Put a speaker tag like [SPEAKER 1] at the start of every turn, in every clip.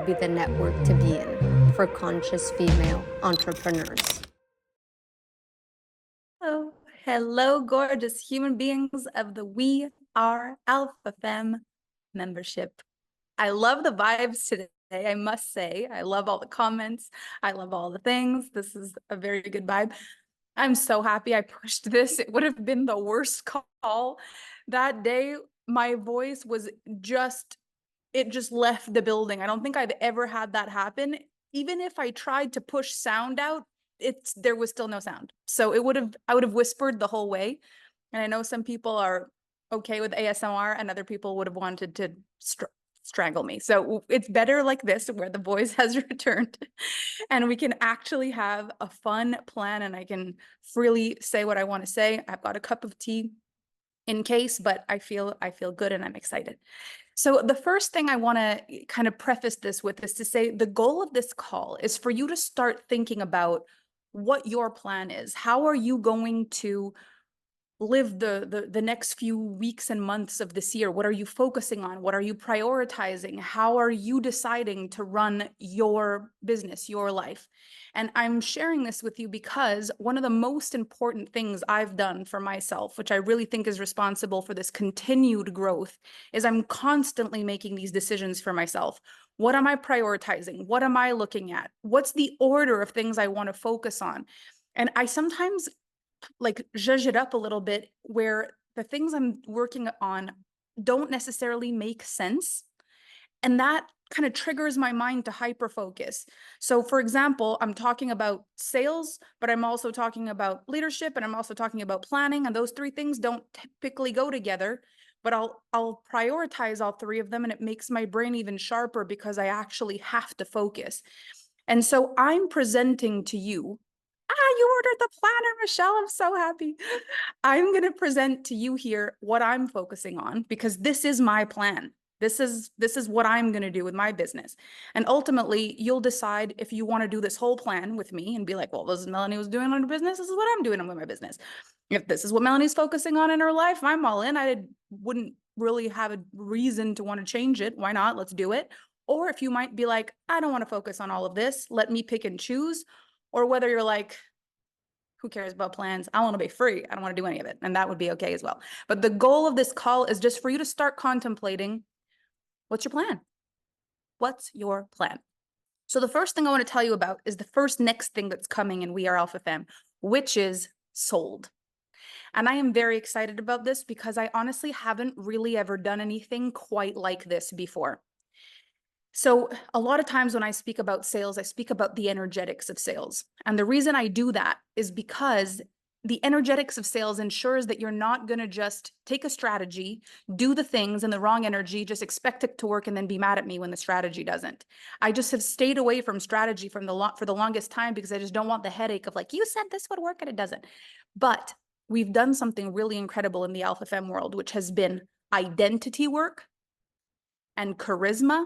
[SPEAKER 1] be the network to be in for conscious female entrepreneurs.
[SPEAKER 2] Hello, gorgeous human beings of the We Are Alpha Femme membership. I love the vibes today, I must say. I love all the comments. I love all the things. This is a very good vibe. I'm so happy I pushed this. It would have been the worst call. That day, my voice was it just left the building. I don't think I've ever had that happen. Even if I tried to push sound out, there was still no sound. So I would have whispered the whole way. And I know some people are okay with ASMR and other people would have wanted to strangle me. So it's better like this where the voice has returned and we can actually have a fun plan and I can freely say what I want to say. I've got a cup of tea in case, but I feel good and I'm excited. So the first thing I want to kind of preface this with is to say the goal of this call is for you to start thinking about what your plan is. How are you going to live the next few weeks and months of this year? What are you focusing on? What are you prioritizing? How are you deciding to run your business, your life? And I'm sharing this with you because one of the most important things I've done for myself, which I really think is responsible for this continued growth, is I'm constantly making these decisions for myself. What am I prioritizing? What am I looking at? What's the order of things I want to focus on? And I sometimes like zhuzh it up a little bit where the things I'm working on don't necessarily make sense. And that kind of triggers my mind to hyper focus. So for example, I'm talking about sales, but I'm also talking about leadership and I'm also talking about planning. And those three things don't typically go together, but I'll prioritize all three of them and it makes my brain even sharper because I actually have to focus. And so I'm presenting to you, you ordered the planner, Michelle. I'm so happy. I'm going to present to you here what I'm focusing on because this is my plan. This is what I'm going to do with my business. And ultimately, you'll decide if you want to do this whole plan with me and be like, well, this is Melanie was doing on her business. This is what I'm doing with my business. If this is what Melanie's focusing on in her life, I'm all in. I wouldn't really have a reason to want to change it. Why not? Let's do it. Or if you might be like, I don't want to focus on all of this. Let me pick and choose. Or whether you're like, who cares about plans? I want to be free. I don't want to do any of it. And that would be okay as well. But the goal of this call is just for you to start contemplating, what's your plan? What's your plan? So the first thing I want to tell you about is the first next thing that's coming in We Are Alpha Femme, which is sold. And I am very excited about this because I honestly haven't really ever done anything quite like this before. So a lot of times when I speak about sales, I speak about the energetics of sales. And the reason I do that is because the energetics of sales ensures that you're not going to just take a strategy, do the things in the wrong energy, just expect it to work and then be mad at me when the strategy doesn't. I just have stayed away from strategy for the longest time because I just don't want the headache of like, you said this would work and it doesn't. But we've done something really incredible in the Alpha Femme world, which has been identity work and charisma.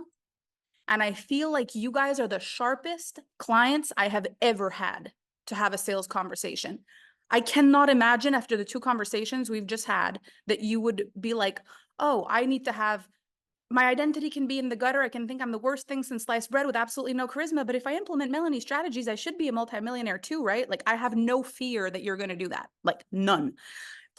[SPEAKER 2] And I feel like you guys are the sharpest clients I have ever had to have a sales conversation. I cannot imagine after the two conversations we've just had that you would be like, oh, I need to have, my identity can be in the gutter. I can think I'm the worst thing since sliced bread with absolutely no charisma. But if I implement Melanie's strategies, I should be a multimillionaire too, right? Like I have no fear that you're going to do that, like none.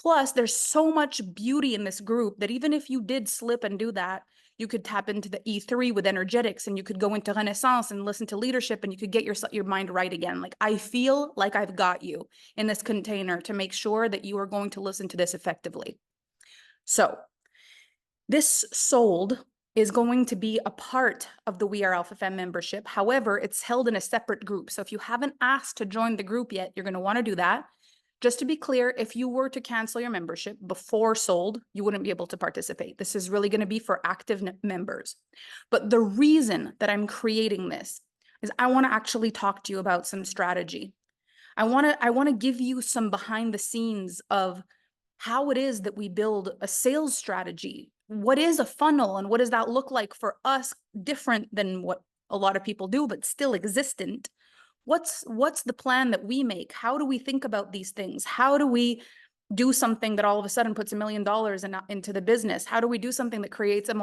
[SPEAKER 2] Plus, there's so much beauty in this group that even if you did slip and do that, you could tap into the E3 with energetics and you could go into Renaissance and listen to leadership and you could get your mind right again. Like I feel like I've got you in this container to make sure that you are going to listen to this effectively. So this sold is going to be a part of the We Are Alpha Femme membership. However, it's held in a separate group. So if you haven't asked to join the group yet, you're going to want to do that. Just to be clear, if you were to cancel your membership before sold, you wouldn't be able to participate. This is really going to be for active members. But the reason that I'm creating this is I want to actually talk to you about some strategy. I want to give you some behind the scenes of how it is that we build a sales strategy. What is a funnel and what does that look like for us, different than what a lot of people do, but still existent? What's the plan that we make? How do we think about these things? How do we do something that all of a sudden puts $1 million into the business? How do we do something that creates a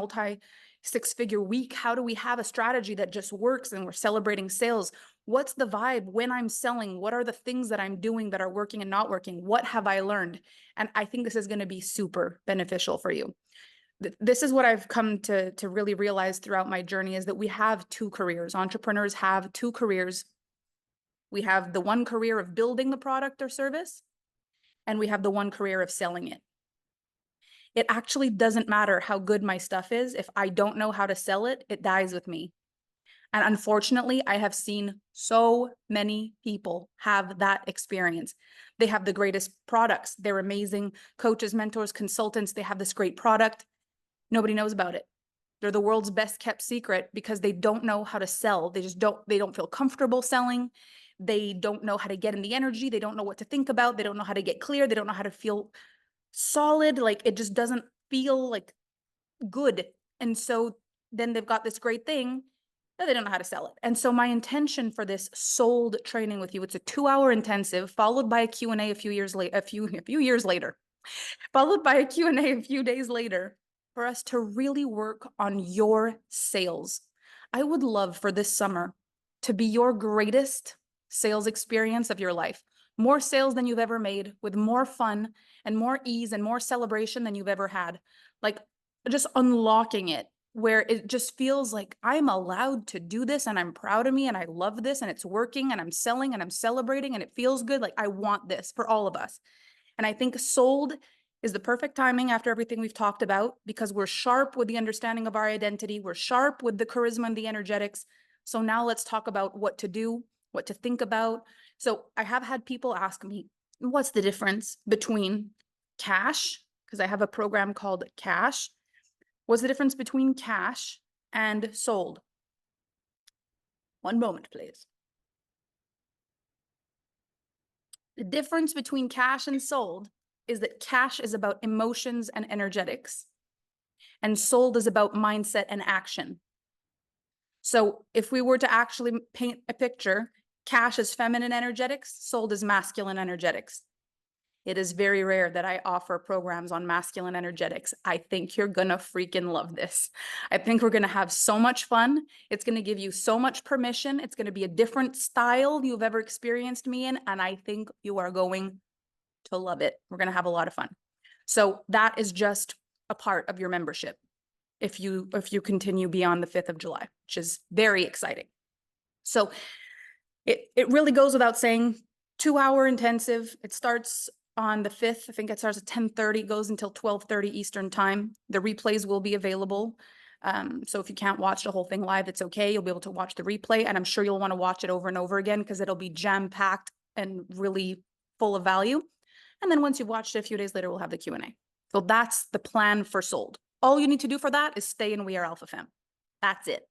[SPEAKER 2] six-figure week? How do we have a strategy that just works and we're celebrating sales? What's the vibe when I'm selling? What are the things that I'm doing that are working and not working? What have I learned? And I think this is going to be super beneficial for you. This is what I've come to really realize throughout my journey, is that we have two careers. Entrepreneurs have two careers. We have the one career of building the product or service, and we have the one career of selling it. It actually doesn't matter how good my stuff is. If I don't know how to sell it, it dies with me. And unfortunately, I have seen so many people have that experience. They have the greatest products. They're amazing coaches, mentors, consultants. They have this great product. Nobody knows about it. They're the world's best kept secret because they don't know how to sell. They don't feel comfortable selling. They don't know how to get in the energy. They don't know what to think about. They don't know how to get clear. They don't know how to feel solid. Like, it just doesn't feel like good. And so then they've got this great thing that they don't know how to sell it. And so my intention for this sold training with you, it's a 2-hour intensive followed by a Q&A a few years later, followed by a Q&A a few days later, for us to really work on your sales. I would love for this summer to be your greatest sales experience of your life. More sales than you've ever made, with more fun and more ease and more celebration than you've ever had. Like, just unlocking it where it just feels like I'm allowed to do this and I'm proud of me and I love this and it's working and I'm selling and I'm celebrating and it feels good. Like, I want this for all of us. And I think sold is the perfect timing after everything we've talked about, because we're sharp with the understanding of our identity. We're sharp with the charisma and the energetics. So now let's talk about what to do, what to think about. So I have had people ask me, what's the difference between cash? Because I have a program called Cash. What's the difference between cash and sold? One moment, please. The difference between cash and sold is that cash is about emotions and energetics, and sold is about mindset and action. So if we were to actually paint a picture, cash is feminine energetics, sold is masculine energetics. It is very rare that I offer programs on masculine energetics. I think you're gonna freaking love this. I think we're gonna have so much fun. It's gonna give you so much permission. It's gonna be a different style you've ever experienced me in, and I think you are going to love it. We're gonna have a lot of fun. So that is just a part of your membership if you continue beyond the 5th of July, which is very exciting. So it really goes without saying, 2-hour intensive. It starts on the 5th. I think it starts at 10:30, goes until 12:30 Eastern time. The replays will be available. So if you can't watch the whole thing live, it's okay. You'll be able to watch the replay, and I'm sure you'll want to watch it over and over again because it'll be jam-packed and really full of value. And then once you've watched it, a few days later, we'll have the Q&A. So that's the plan for sold. All you need to do for that is stay in We Are Alpha Femme. That's it.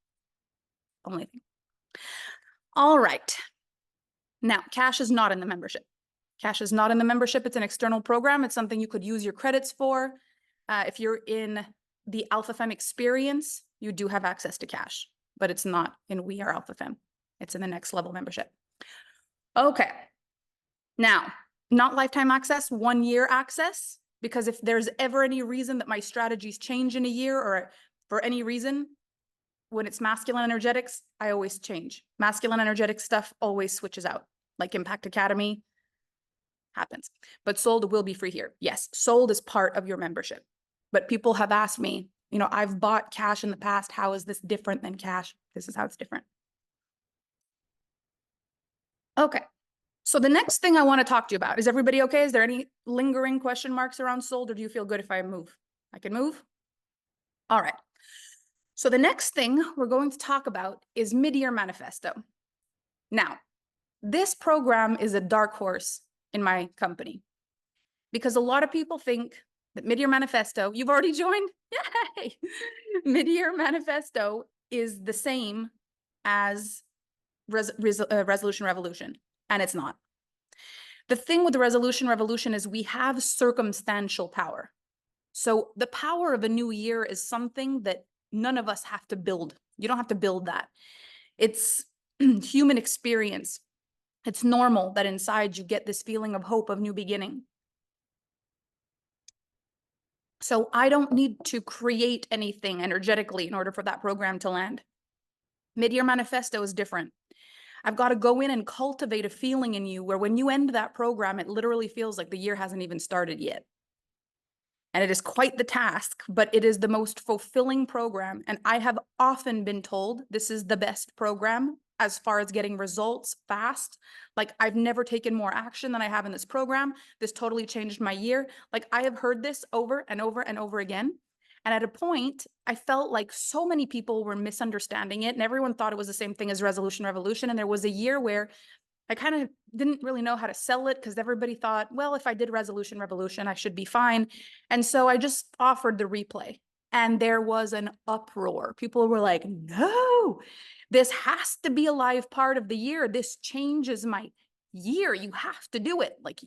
[SPEAKER 2] Only thing. All right. Now, cash is not in the membership. Cash is not in the membership. It's an external program. It's something you could use your credits for. If you're in the Alpha Femme experience, you do have access to cash, but it's not in We Are Alpha Femme. It's in the next level membership. Okay. Now, not lifetime access, 1-year access, because if there's ever any reason that my strategies change in a year, or for any reason, when it's masculine energetics, I always change. Masculine energetic stuff always switches out, like Impact Academy happens. But sold will be free here. Yes, sold is part of your membership. But people have asked me, I've bought cash in the past. How is this different than cash? This is how it's different. Okay. So the next thing I want to talk to you about, is everybody okay? Is there any lingering question marks around sold, or do you feel good if I move? I can move? All right. So the next thing we're going to talk about is Midyear Manifesto. Now, this program is a dark horse in my company because a lot of people think that Midyear Manifesto, you've already joined? Yay! Midyear Manifesto is the same as Resolution Revolution, and it's not. The thing with the Resolution Revolution is we have circumstantial power. So the power of a new year is something that none of us have to build. You don't have to build that. It's human experience. It's normal that inside you get this feeling of hope, of new beginning. So I don't need to create anything energetically in order for that program to land. Midyear Manifesto is different. I've got to go in and cultivate a feeling in you where when you end that program, it literally feels like the year hasn't even started yet. And it is quite the task, but it is the most fulfilling program. And I have often been told this is the best program as far as getting results fast. Like, I've never taken more action than I have in this program. This totally changed my year. Like, I have heard this over and over and over again. And at a point, I felt like so many people were misunderstanding it and everyone thought it was the same thing as Resolution Revolution. And there was a year where I kind of didn't really know how to sell it because everybody thought, well, if I did Resolution Revolution, I should be fine. And so I just offered the replay and there was an uproar. People were like, no, this has to be a live part of the year. This changes my year. You have to do it. Like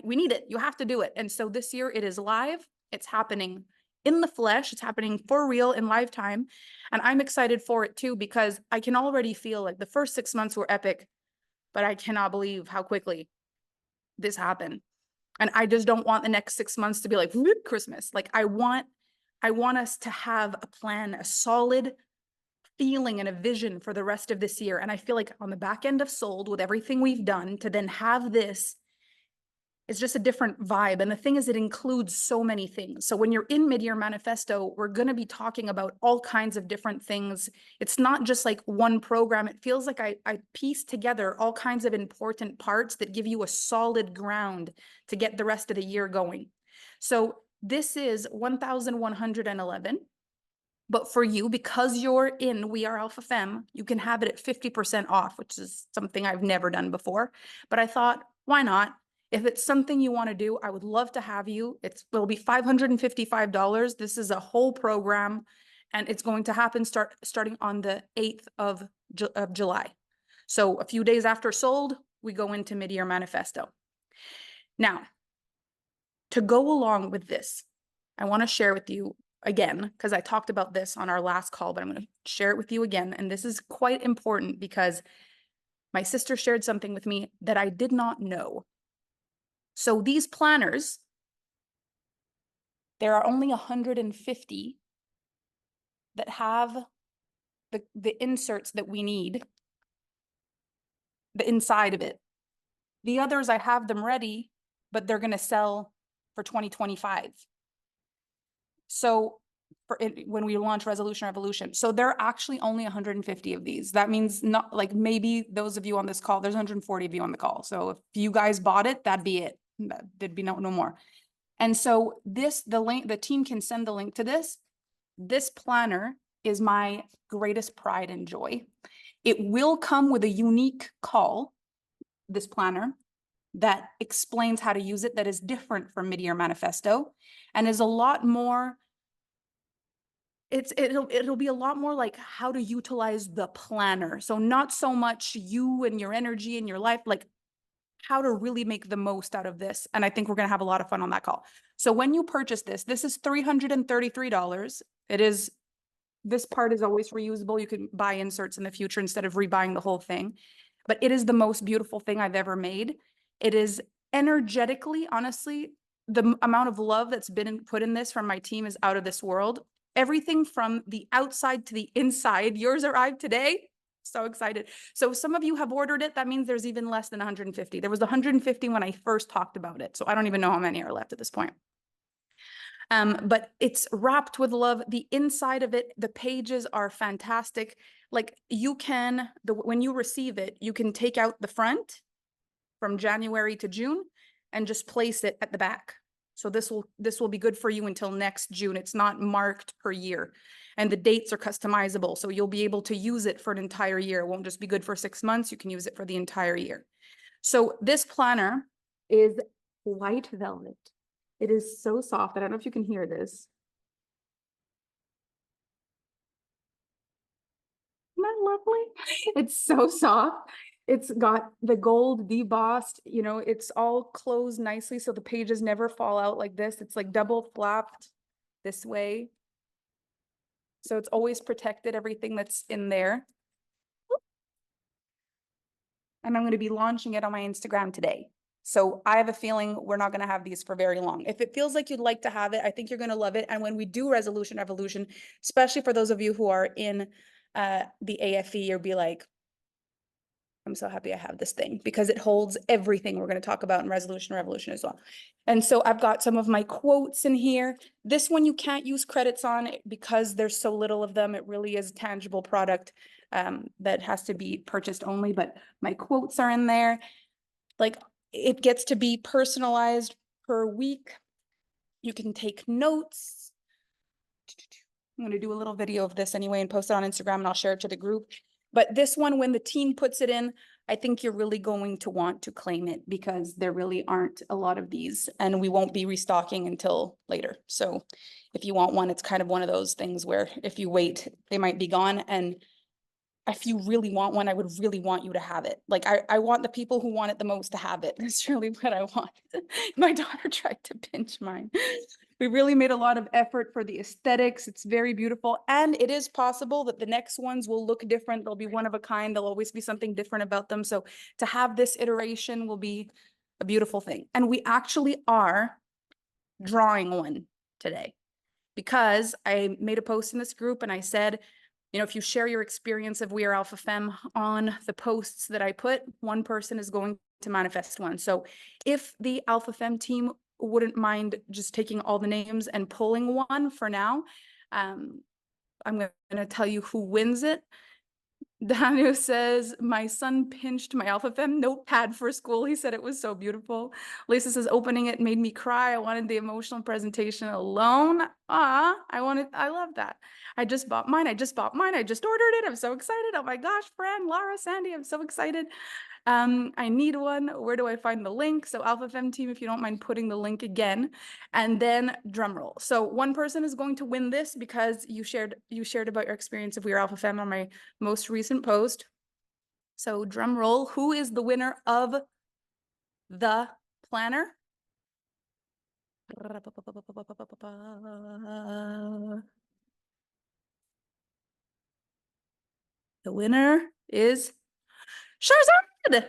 [SPEAKER 2] we need it. You have to do it. And so this year it is live. It's happening in the flesh. It's happening for real in live time. And I'm excited for it too, because I can already feel like the first 6 months were epic, but I cannot believe how quickly this happened. And I just don't want the next 6 months to be like Christmas. Like I want us to have a plan, a solid feeling and a vision for the rest of this year. And I feel like on the back end of Sold, with everything we've done, to then have this is just a different vibe. And the thing is, it includes so many things. So when you're in Midyear Manifesto, we're going to be talking about all kinds of different things. It's not just like one program. It feels like I piece together all kinds of important parts that give you a solid ground to get the rest of the year going. So this is 1,111. But for you, because you're in We Are Alpha Femme, you can have it at 50% off, which is something I've never done before. But I thought, why not? If it's something you want to do, I would love to have you. It'll be $555. This is a whole program, and it's going to happen starting on the 8th of July. So a few days after Sold, we go into Midyear Manifesto. Now, to go along with this, I want to share with you again, because I talked about this on our last call, but I'm going to share it with you again. And this is quite important because my sister shared something with me that I did not know. So these planners, there are only 150 that have the inserts that we need, the inside of it. The others, I have them ready, but they're going to sell for 2025. So when we launch Resolution Revolution. So there are actually only 150 of these. That means not like maybe those of you on this call, there's 140 of you on the call. So if you guys bought it, that'd be it. There'd be no more. And so the team can send the link to this. This planner is my greatest pride and joy. It will come with a unique call, this planner, that explains how to use it, that is different from Midyear Manifesto and is a lot more, it'll be a lot more like how to utilize the planner. So not so much you and your energy and your life, like how to really make the most out of this. And I think we're going to have a lot of fun on that call. So when you purchase this is $333. This part is always reusable. You can buy inserts in the future instead of rebuying the whole thing. But it is the most beautiful thing I've ever made. It is energetically, honestly, the amount of love that's been put in this from my team is out of this world. Everything from the outside to the inside. Yours arrived today. So excited. So some of you have ordered it. That means there's even less than 150. There was 150 when I first talked about it. So I don't even know how many are left at this point. But it's wrapped with love. The inside of it, the pages are fantastic. Like you can, when you receive it, you can take out the front from January to June and just place it at the back. So this will be good for you until next June. It's not marked per year and the dates are customizable. So you'll be able to use it for an entire year. It won't just be good for 6 months. You can use it for the entire year. So this planner is white velvet. It is so soft. I don't know if you can hear this. Isn't that lovely? It's so soft. It's got the gold debossed, it's all closed nicely so the pages never fall out like this. It's like double flapped this way. So it's always protected, everything that's in there. And I'm going to be launching it on my Instagram today. So I have a feeling we're not going to have these for very long. If it feels like you'd like to have it, I think you're going to love it. And when we do resolution revolution, especially for those of you who are in the AFE, you'll be like, I'm so happy I have this thing because it holds everything we're going to talk about in resolution revolution as well. And so I've got some of my quotes in here. This one you can't use credits on because there's so little of them. It really is a tangible product that has to be purchased only, but my quotes are in there. Like, it gets to be personalized per week. You can take notes. I'm going to do a little video of this anyway and post it on Instagram, and I'll share it to the group. But this one, when the team puts it in, I think you're really going to want to claim it because there really aren't a lot of these, and we won't be restocking until later. So if you want one, it's kind of one of those things where if you wait, they might be gone. And if you really want one, I would really want you to have it. Like, I want the people who want it the most to have it. That's really what I want. My daughter tried to pinch mine. We really made a lot of effort for the aesthetics. It's very beautiful. And it is possible that the next ones will look different. They'll be one of a kind. There'll always be something different about them. So to have this iteration will be a beautiful thing. And we actually are drawing one today because I made a post in this group and I said, you know, if you share your experience of We Are Alpha Femme on the posts that I put, one person is going to manifest one. So if the Alpha Femme team wouldn't mind just taking all the names and pulling one for now, I'm going to tell you who wins it. Daniel says, my son pinched my Alpha Femme notepad for school. He said it was so beautiful. Lisa says, opening it made me cry. I wanted the emotional presentation alone. I love that. I just bought mine. I just ordered it. I'm so excited. Oh my gosh, Fran, Laura, Sandy, I'm so excited. I need one. Where do I find the link? So Alpha Femme team, if you don't mind putting the link again, and then drum roll. So one person is going to win this because you shared about your experience of We Are Alpha Femme on my most recent post. So drum roll. Who is the winner of the planner? The winner is Shahrzad.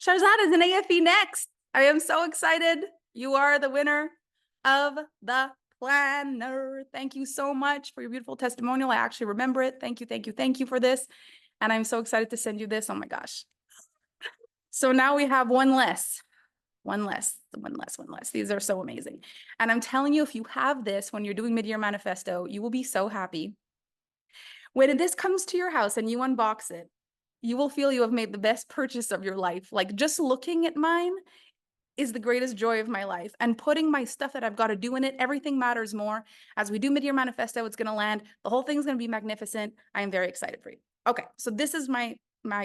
[SPEAKER 2] Shahrzad is an AFE Next. I am so excited. You are the winner of the planner. Thank you so much for your beautiful testimonial. I actually remember it. Thank you, thank you, thank you for this. And I'm so excited to send you this. Oh my gosh. So now we have one less. These are so amazing. And I'm telling you, if you have this when you're doing Midyear Manifesto, you will be so happy. When this comes to your house and you unbox it, you will feel you have made the best purchase of your life. Like, just looking at mine is the greatest joy of my life. And putting my stuff that I've got to do in it, everything matters more. As we do Midyear Manifesto, it's going to land. The whole thing's going to be magnificent. I am very excited for you. Okay, so this is my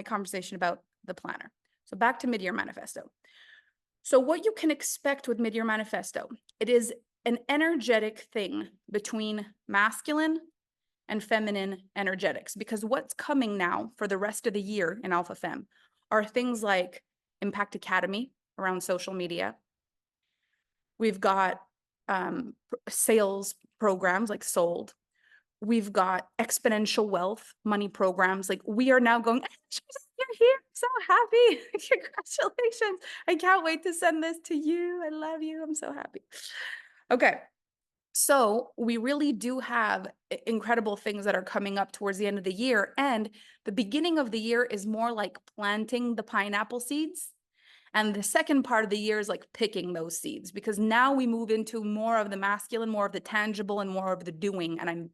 [SPEAKER 2] conversation about the planner. So back to Midyear Manifesto. So what you can expect with Midyear Manifesto, it is an energetic thing between masculine and feminine energetics, because what's coming now for the rest of the year in Alpha Femme are things like Impact Academy around social media. We've got sales programs like Sold. We've got exponential wealth money programs. Like, we are now going, you're here, I'm so happy. Congratulations. I can't wait to send this to you. I love you. I'm so happy. Okay. So we really do have incredible things that are coming up towards the end of the year. And the beginning of the year is more like planting the pineapple seeds. And the second part of the year is like picking those seeds, because now we move into more of the masculine, more of the tangible, and more of the doing. And I'm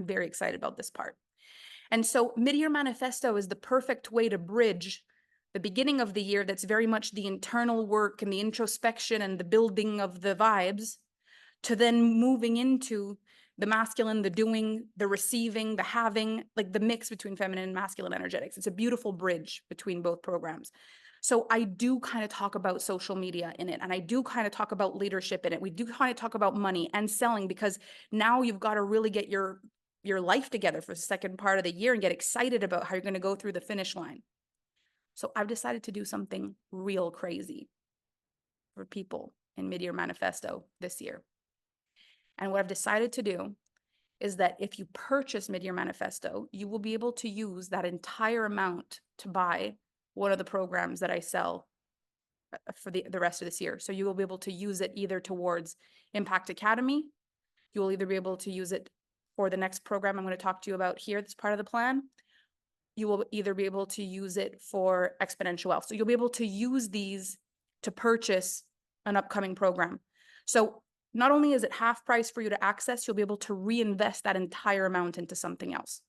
[SPEAKER 2] very excited about this part. And so Midyear Manifesto is the perfect way to bridge the beginning of the year that's very much the internal work and the introspection and the building of the vibes, to then moving into the masculine, the doing, the receiving, the having, like the mix between feminine and masculine energetics. It's a beautiful bridge between both programs. So I do kind of talk about social media in it, and I do kind of talk about leadership in it. We do kind of talk about money and selling, because now you've got to really get your life together for the second part of the year and get excited about how you're going to go through the finish line. So I've decided to do something real crazy for people in Midyear Manifesto this year. And what I've decided to do is that if you purchase Midyear Manifesto, you will be able to use that entire amount to buy one of the programs that I sell for the rest of this year. So you will be able to use it either towards Impact Academy. You will either be able to use it for the next program I'm going to talk to you about here. That's part of the plan. You will either be able to use it for exponential wealth. So you'll be able to use these to purchase an upcoming program. So not only is it half price for you to access, you'll be able to reinvest that entire amount into something else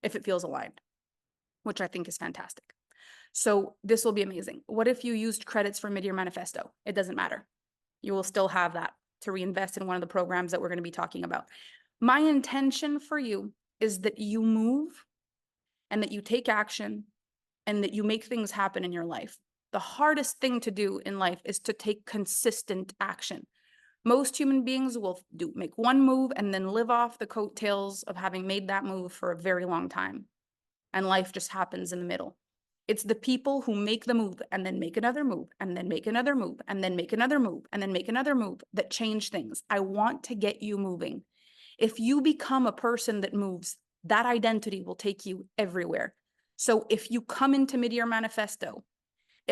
[SPEAKER 2] if it feels aligned, which I think is fantastic. So this will be amazing. What if you used credits for Midyear Manifesto? It doesn't matter. You will still have that to reinvest in one of the programs that we're going to be talking about. My intention for you is that you move and that you take action and that you make things happen in your life. The hardest thing to do in life is to take consistent action. Most human beings will make one move and then live off the coattails of having made that move for a very long time. And life just happens in the middle. It's the people who make the move and then make another move and then make another move and then make another move and then make another move that change things. I want to get you moving. If you become a person that moves, that identity will take you everywhere. So if you come into Midyear Manifesto,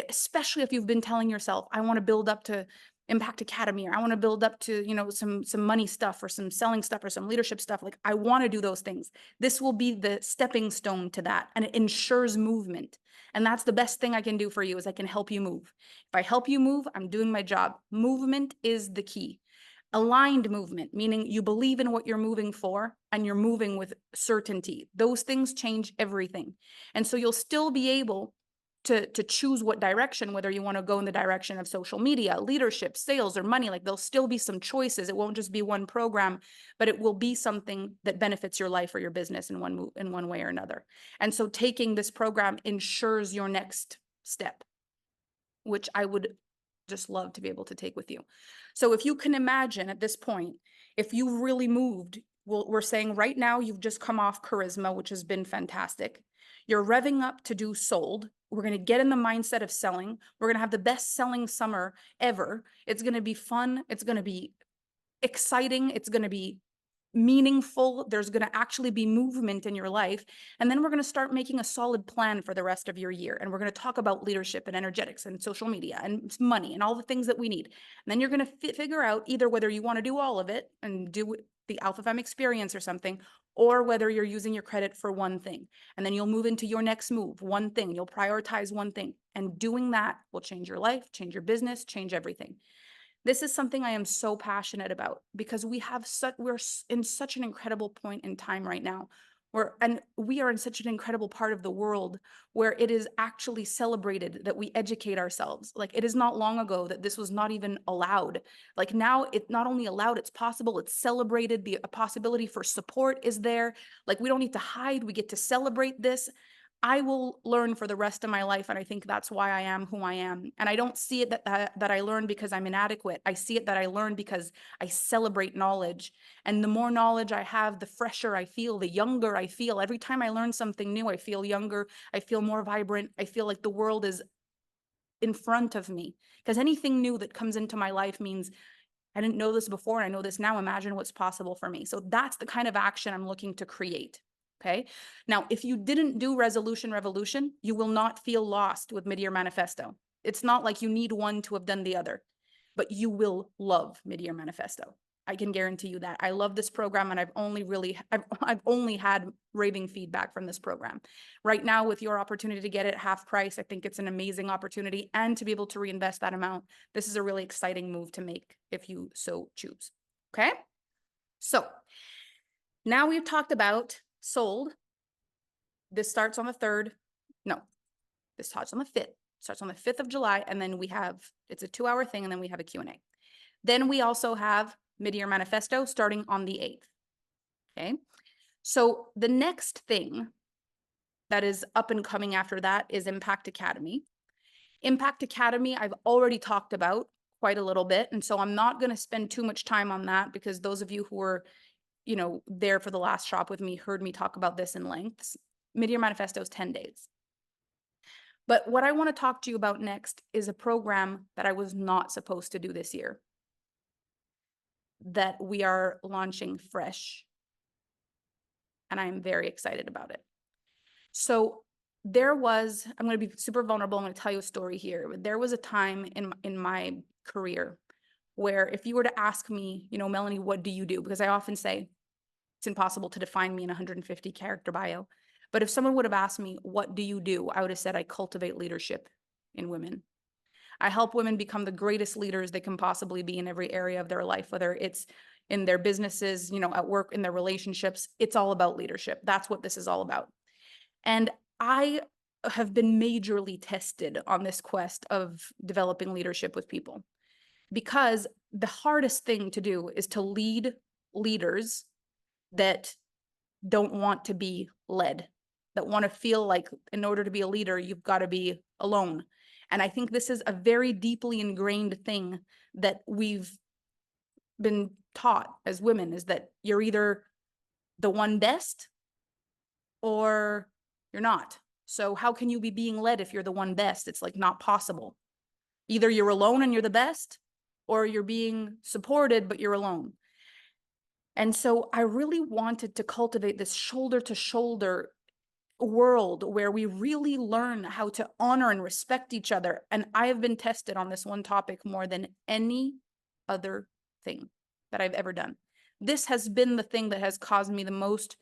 [SPEAKER 2] especially if you've been telling yourself, I want to build up to Impact Academy, or I want to build up to, some money stuff or some selling stuff or some leadership stuff. Like, I want to do those things. This will be the stepping stone to that. And it ensures movement. And that's the best thing I can do for you, is I can help you move. If I help you move, I'm doing my job. Movement is the key. Aligned movement, meaning you believe in what you're moving for and you're moving with certainty. Those things change everything. And so you'll still be able to choose what direction, whether you want to go in the direction of social media, leadership, sales, or money. Like, there'll still be some choices. It won't just be one program, but it will be something that benefits your life or your business in one way or another. And so taking this program ensures your next step, which I would just love to be able to take with you. So if you can imagine at this point, if you really moved, we're saying right now you've just come off charisma, which has been fantastic. You're revving up to do sold. We're going to get in the mindset of selling. We're going to have the best selling summer ever. It's going to be fun. It's going to be exciting. It's going to be meaningful. There's going to actually be movement in your life. And then we're going to start making a solid plan for the rest of your year. And we're going to talk about leadership and energetics and social media and money and all the things that we need. And then you're going to figure out either whether you want to do all of it and do the Alpha Femme experience or something, or whether you're using your credit for one thing. And then you'll move into your next move, one thing. You'll prioritize one thing. And doing that will change your life, change your business, change everything. This is something I am so passionate about, because we're in such an incredible point in time right now, and we are in such an incredible part of the world where it is actually celebrated that we educate ourselves. Like, it is not long ago that this was not even allowed. Like, now it's not only allowed, it's possible, it's celebrated. The possibility for support is there. Like, we don't need to hide, we get to celebrate this. I will learn for the rest of my life, and I think that's why I am who I am. And I don't see it that I learn because I'm inadequate. I see it that I learn because I celebrate knowledge. And the more knowledge I have, the fresher I feel, the younger I feel. Every time I learn something new, I feel younger. I feel more vibrant. I feel like the world is in front of me, because anything new that comes into my life means I didn't know this before, and I know this now. Imagine what's possible for me. So that's the kind of action I'm looking to create. Okay. Now, if you didn't do Resolution Revolution, you will not feel lost with Midyear Manifesto. It's not like you need one to have done the other, but you will love Midyear Manifesto. I can guarantee you that. I love this program, and I've only had raving feedback from this program. Right now, with your opportunity to get it half price, I think it's an amazing opportunity, and to be able to reinvest that amount. This is a really exciting move to make if you so choose. Okay. So now we've talked about sold. This starts on the 3rd. No, this starts on the 5th. Starts on the 5th of July. And then it's a 2-hour thing. And then we have a Q&A. Then we also have Midyear Manifesto starting on the 8th. Okay. So the next thing that is up and coming after that is Impact Academy. Impact Academy, I've already talked about quite a little bit. And so I'm not going to spend too much time on that, because those of you who were there for the last shop with me heard me talk about this in lengths. Midyear Manifesto is 10 days. But what I want to talk to you about next is a program that I was not supposed to do this year, that we are launching fresh. And I am very excited about it. So I'm going to be super vulnerable. I'm going to tell you a story here. There was a time in my career where if you were to ask me, you know, Melanie, what do you do? Because I often say it's impossible to define me in 150 character bio. But if someone would have asked me, what do you do? I would have said, I cultivate leadership in women. I help women become the greatest leaders they can possibly be in every area of their life, whether it's in their businesses, you know, at work, in their relationships. It's all about leadership. That's what this is all about. And I have been majorly tested on this quest of developing leadership with people, because the hardest thing to do is to lead leaders that don't want to be led, that want to feel like in order to be a leader, you've got to be alone. And I think this is a very deeply ingrained thing that we've been taught as women, is that you're either the one best or you're not. So how can you be being led if you're the one best? It's like not possible. Either you're alone and you're the best, or you're being supported, but you're alone. And so I really wanted to cultivate this shoulder to shoulder world where we really learn how to honor and respect each other. And I have been tested on this one topic more than any other thing that I've ever done. This has been the thing that has caused me the most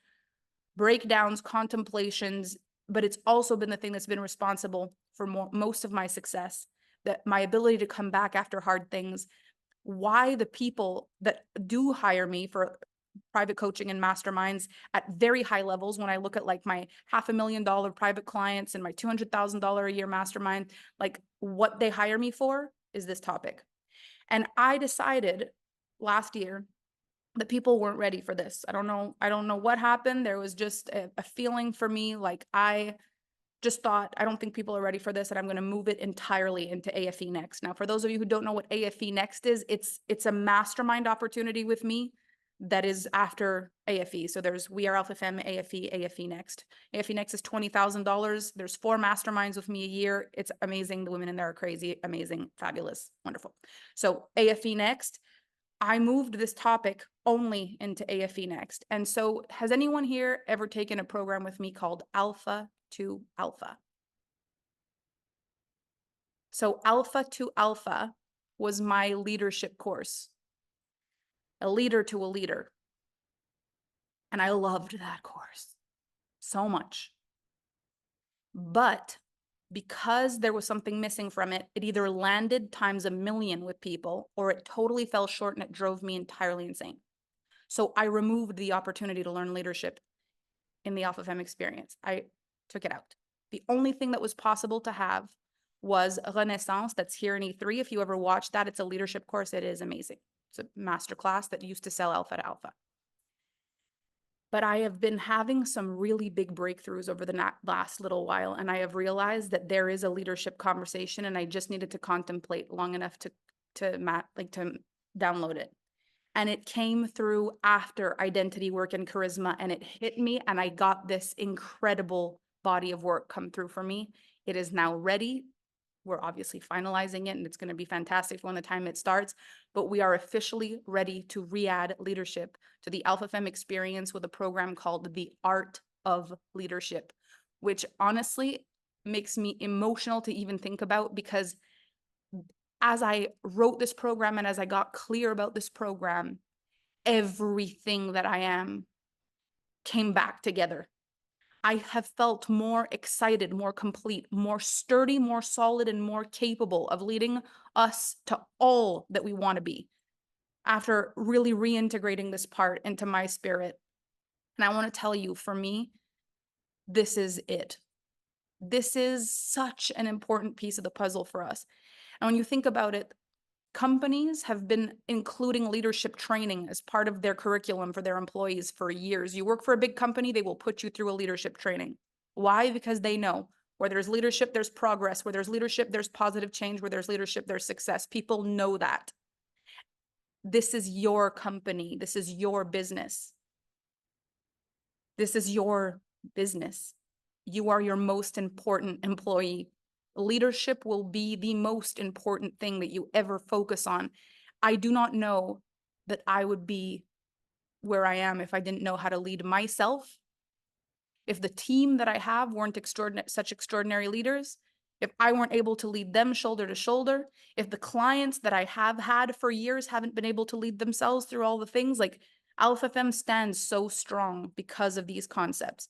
[SPEAKER 2] breakdowns, contemplations, but it's also been the thing that's been responsible for most of my success, that my ability to come back after hard things. Why the people that do hire me for private coaching and masterminds at very high levels, when I look at like my $500,000 private clients and my $200,000 a year mastermind, like what they hire me for is this topic. And I decided last year that people weren't ready for this. I don't know what happened. There was just a feeling for me, like I just thought, I don't think people are ready for this, and I'm going to move it entirely into AFE Next. Now, for those of you who don't know what AFE Next is, it's a mastermind opportunity with me that is after AFE. So there's We Are Alpha Femme, AFE Next. AFE Next is $20,000. There's 4 masterminds with me a year. It's amazing. The women in there are crazy, amazing, fabulous, wonderful. So AFE Next, I moved this topic only into AFE Next. And so has anyone here ever taken a program with me called Alpha to Alpha? So Alpha to Alpha was my leadership course, a leader to a leader. And I loved that course so much. But because there was something missing from it, it either landed times a million with people, or it totally fell short and it drove me entirely insane. So I removed the opportunity to learn leadership in the Alpha Femme experience. I took it out. The only thing that was possible to have was Renaissance, that's here in E3. If you ever watched that, it's a leadership course. It is amazing. It's a masterclass that used to sell Alpha to Alpha. But I have been having some really big breakthroughs over the last little while, and I have realized that there is a leadership conversation, and I just needed to contemplate long enough to download it. And it came through after identity work and charisma, and it hit me, and I got this incredible body of work come through for me. It is now ready. We're obviously finalizing it, and it's going to be fantastic when the time it starts, but we are officially ready to re-add leadership to the Alpha Femme experience with a program called The Art of Leadership, which honestly makes me emotional to even think about, because as I wrote this program and as I got clear about this program, everything that I am came back together. I have felt more excited, more complete, more sturdy, more solid, and more capable of leading us to all that we want to be after really reintegrating this part into my spirit. And I want to tell you, for me, this is it. This is such an important piece of the puzzle for us. And when you think about it, companies have been including leadership training as part of their curriculum for their employees for years. You work for a big company, they will put you through a leadership training. Why? Because they know where there's leadership, there's progress. Where there's leadership, there's positive change. Where there's leadership, there's success. People know that. This is your company. This is your business. This is your business. You are your most important employee. Leadership will be the most important thing that you ever focus on. I do not know that I would be where I am if I didn't know how to lead myself If the team that I have weren't such extraordinary leaders, if I weren't able to lead them shoulder to shoulder, if the clients that I have had for years haven't been able to lead themselves through all the things, like Alpha Femme stands so strong because of these concepts.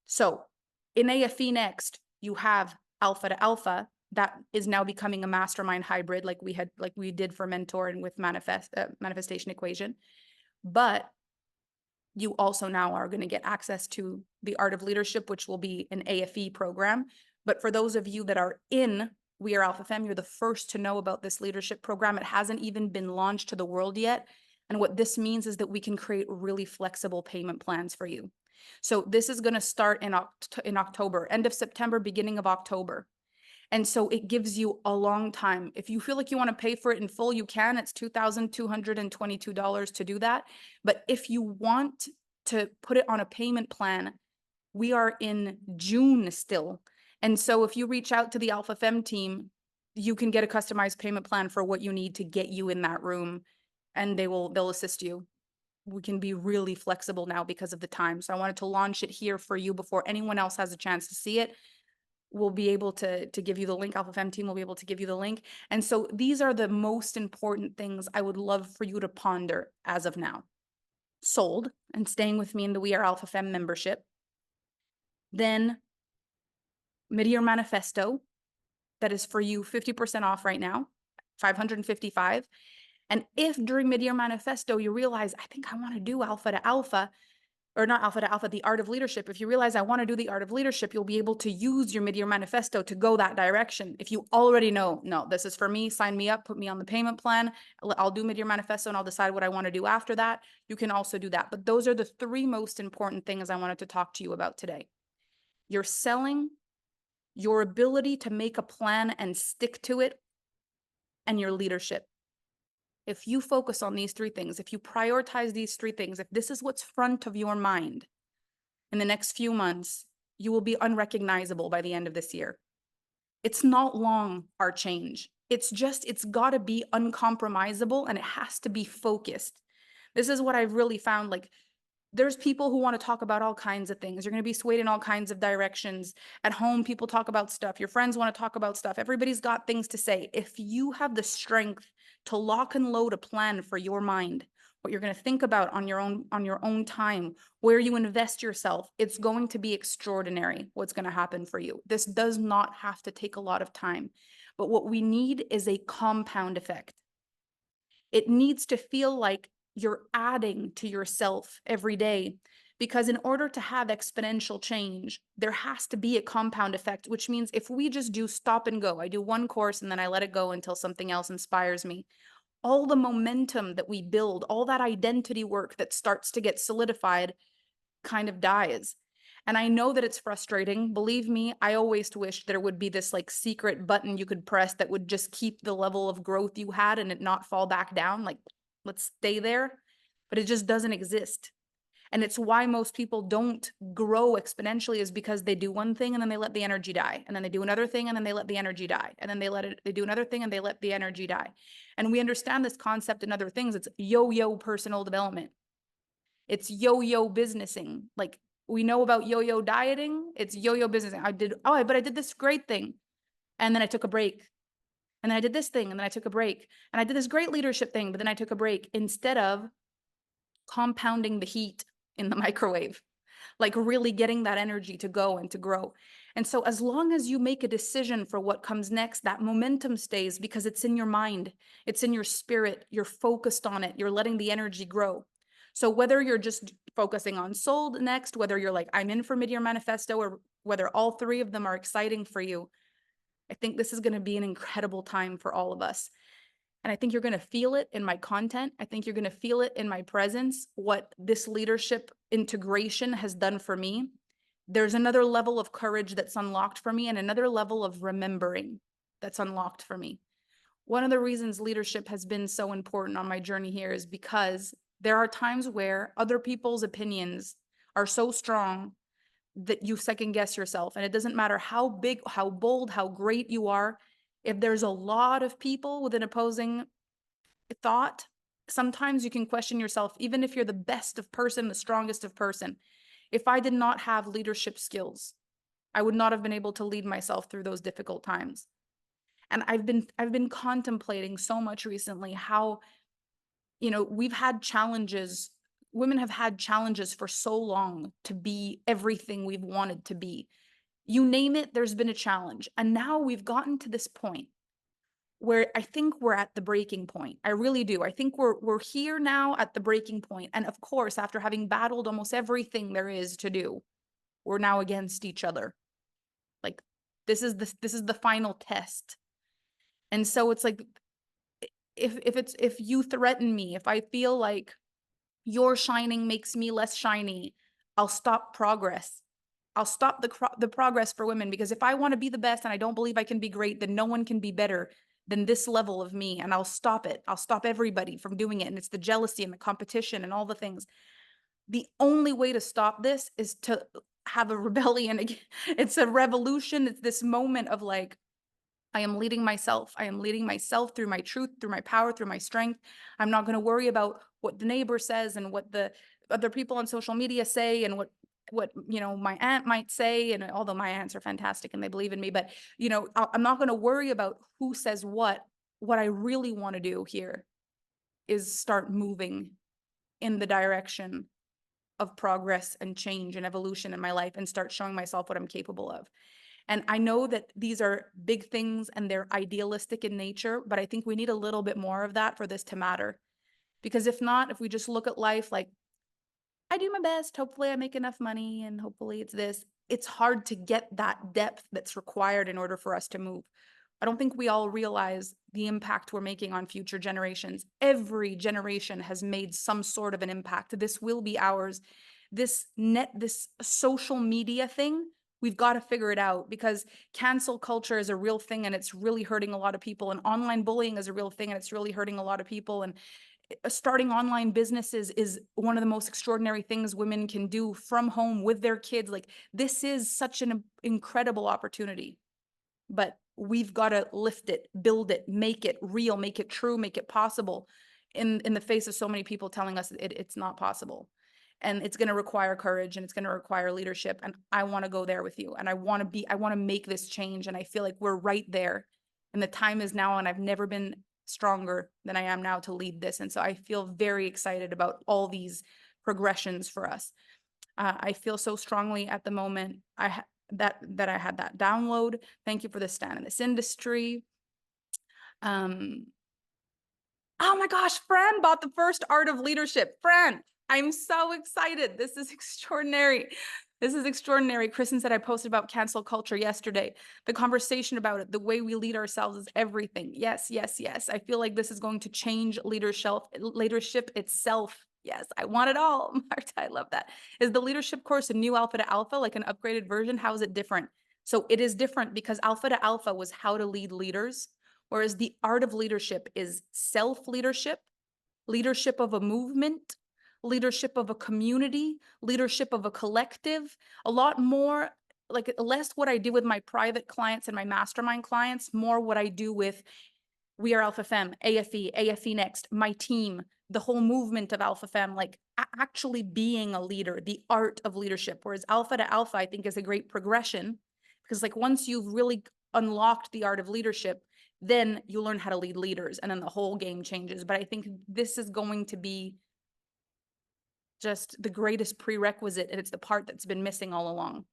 [SPEAKER 2] So in AFE Next, you have Alpha to Alpha. That is now becoming a mastermind hybrid, like we did for Mentor and with Manifestation Equation. But you also now are going to get access to the Art of Leadership, which will be an AFE program. But for those of you that are in We Are Alpha Femme, you're the first to know about this leadership program. It hasn't even been launched to the world yet. And what this means is that we can create really flexible payment plans for you. So this is going to start in October, end of September, beginning of October. And so it gives you a long time. If you feel like you want to pay for it in full, you can. It's $2,222 to do that. But if you want to put it on a payment plan, we are in June still. And so if you reach out to the Alpha Femme team, you can get a customized payment plan for what you need to get you in that room, and they'll assist you. We can be really flexible now because of the time. So I wanted to launch it here for you before anyone else has a chance to see it. We'll be able to give you the link. Alpha Femme team will be able to give you the link. And so these are the most important things I would love for you to ponder as of now. Sold and staying with me in the We Are Alpha Femme membership. Then Midyear Manifesto, that is for you 50% off right now, $555. And if during Midyear Manifesto you realize, I think I want to do Alpha to Alpha, or not Alpha to Alpha, the Art of Leadership. If you realize I want to do the Art of Leadership, you'll be able to use your Midyear Manifesto to go that direction. If you already know, no, this is for me, sign me up, put me on the payment plan, I'll do Midyear Manifesto and I'll decide what I want to do after that. You can also do that. But those are the three most important things I wanted to talk to you about today. Your selling, your ability to make a plan and stick to it, and your leadership. If you focus on these three things, if you prioritize these three things, if this is what's front of your mind in the next few months, you will be unrecognizable by the end of this year. It's not long, our change. It's got to be uncompromisable, and it has to be focused. This is what I've really found. Like, there's people who want to talk about all kinds of things. You're going to be swayed in all kinds of directions. At home, people talk about stuff. Your friends want to talk about stuff. Everybody's got things to say. If you have the strength to lock and load a plan for your mind, what you're going to think about on your own time, where you invest yourself, it's going to be extraordinary what's going to happen for you. This does not have to take a lot of time. But what we need is a compound effect. It needs to feel like you're adding to yourself every day, because in order to have exponential change, there has to be a compound effect, which means if we just do stop and go, I do one course and then I let it go until something else inspires me, all the momentum that we build, all that identity work that starts to get solidified kind of dies. And I know that it's frustrating. Believe me, I always wished there would be this like secret button you could press that would just keep the level of growth you had and it not fall back down. Like, let's stay there, but it just doesn't exist. And it's why most people don't grow exponentially, is because they do one thing and then they let the energy die. And then they do another thing and then they let the energy die. And then they do another thing and they let the energy die. And we understand this concept in other things. It's yo-yo personal development. It's yo-yo businessing. Like, we know about yo-yo dieting. It's yo-yo businessing. But I did this great thing. And then I took a break. And then I did this thing, and then I took a break. And I did this great leadership thing, but then I took a break, instead of compounding the heat in the microwave, like really getting that energy to go and to grow. And so as long as you make a decision for what comes next, that momentum stays because it's in your mind, it's in your spirit, you're focused on it, you're letting the energy grow. So whether you're just focusing on sold next, whether you're like, I'm in for Midyear Manifesto, or whether all three of them are exciting for you, I think this is going to be an incredible time for all of us. And I think you're going to feel it in my content. I think you're going to feel it in my presence, what this leadership integration has done for me. There's another level of courage that's unlocked for me, and another level of remembering that's unlocked for me. One of the reasons leadership has been so important on my journey here is because there are times where other people's opinions are so strong that you second guess yourself. And it doesn't matter how big, how bold, how great you are. If there's a lot of people with an opposing thought, sometimes you can question yourself, even if you're the best of person, the strongest of person. If I did not have leadership skills, I would not have been able to lead myself through those difficult times. And I've been contemplating so much recently how, you know, we've had challenges. Women have had challenges for so long to be everything we've wanted to be. You name it, there's been a challenge. And now we've gotten to this point where I think we're at the breaking point. I really do. I think we're here now at the breaking point. And of course, after having battled almost everything there is to do, we're now against each other. Like this is the final test. And so it's like, if you threaten me, if I feel like your shining makes me less shiny, I'll stop progress. I'll stop the progress for women, because if I want to be the best and I don't believe I can be great, then no one can be better than this level of me, and I'll stop it. I'll stop everybody from doing it. And it's the jealousy and the competition and all the things. The only way to stop this is to have a rebellion again. It's a revolution. It's this moment of like, I am leading myself. I am leading myself through my truth, through my power, through my strength. I'm not going to worry about what the neighbor says and what the other people on social media say and what you know, my aunt might say. And although my aunts are fantastic and they believe in me, but you know, I'm not going to worry about who says what. What I really want to do here is start moving in the direction of progress and change and evolution in my life, and start showing myself what I'm capable of. And I know that these are big things and they're idealistic in nature, but I think we need a little bit more of that for this to matter. Because if not, if we just look at life like, I do my best, hopefully I make enough money, and hopefully it's this, it's hard to get that depth that's required in order for us to move. I don't think we all realize the impact we're making on future generations. Every generation has made some sort of an impact. This will be ours. This social media thing, we've got to figure it out, because cancel culture is a real thing and it's really hurting a lot of people. And online bullying is a real thing and it's really hurting a lot of people. And starting online businesses is one of the most extraordinary things women can do from home with their kids. Like, this is such an incredible opportunity, but we've got to lift it, build it, make it real, make it true, make it possible in the face of so many people telling us it's not possible. And it's going to require courage and it's going to require leadership. And I want to go there with you. And I want to make this change. And I feel like we're right there. And the time is now. And I've never been stronger than I am now to lead this. And so I feel very excited about all these progressions for us. I feel so strongly at the moment that I had that download. Thank you for the stand in this industry. Oh my gosh, Fran bought the first Art of Leadership. Fran, I'm so excited. This is extraordinary. This is extraordinary. Kristen said I posted about cancel culture yesterday. The conversation about it, the way we lead ourselves is everything. Yes, yes, yes. I feel like this is going to change leadership itself. Yes, I want it all. Marta, I love that. Is the leadership course a new Alpha to Alpha, like an upgraded version? How is it different? So it is different because Alpha to Alpha was how to lead leaders, whereas the Art of Leadership is self-leadership, leadership of a movement, leadership of a community, leadership of a collective, a lot more, like less what I do with my private clients and my mastermind clients, more what I do with We Are Alpha Femme, AFE, AFE Next, my team, the whole movement of Alpha Femme, like actually being a leader, the art of leadership. Whereas Alpha to Alpha, I think, is a great progression, because like once you've really unlocked the art of leadership, then you learn how to lead leaders and then the whole game changes. But I think this is going to be just the greatest prerequisite, and it's the part that's been missing all along.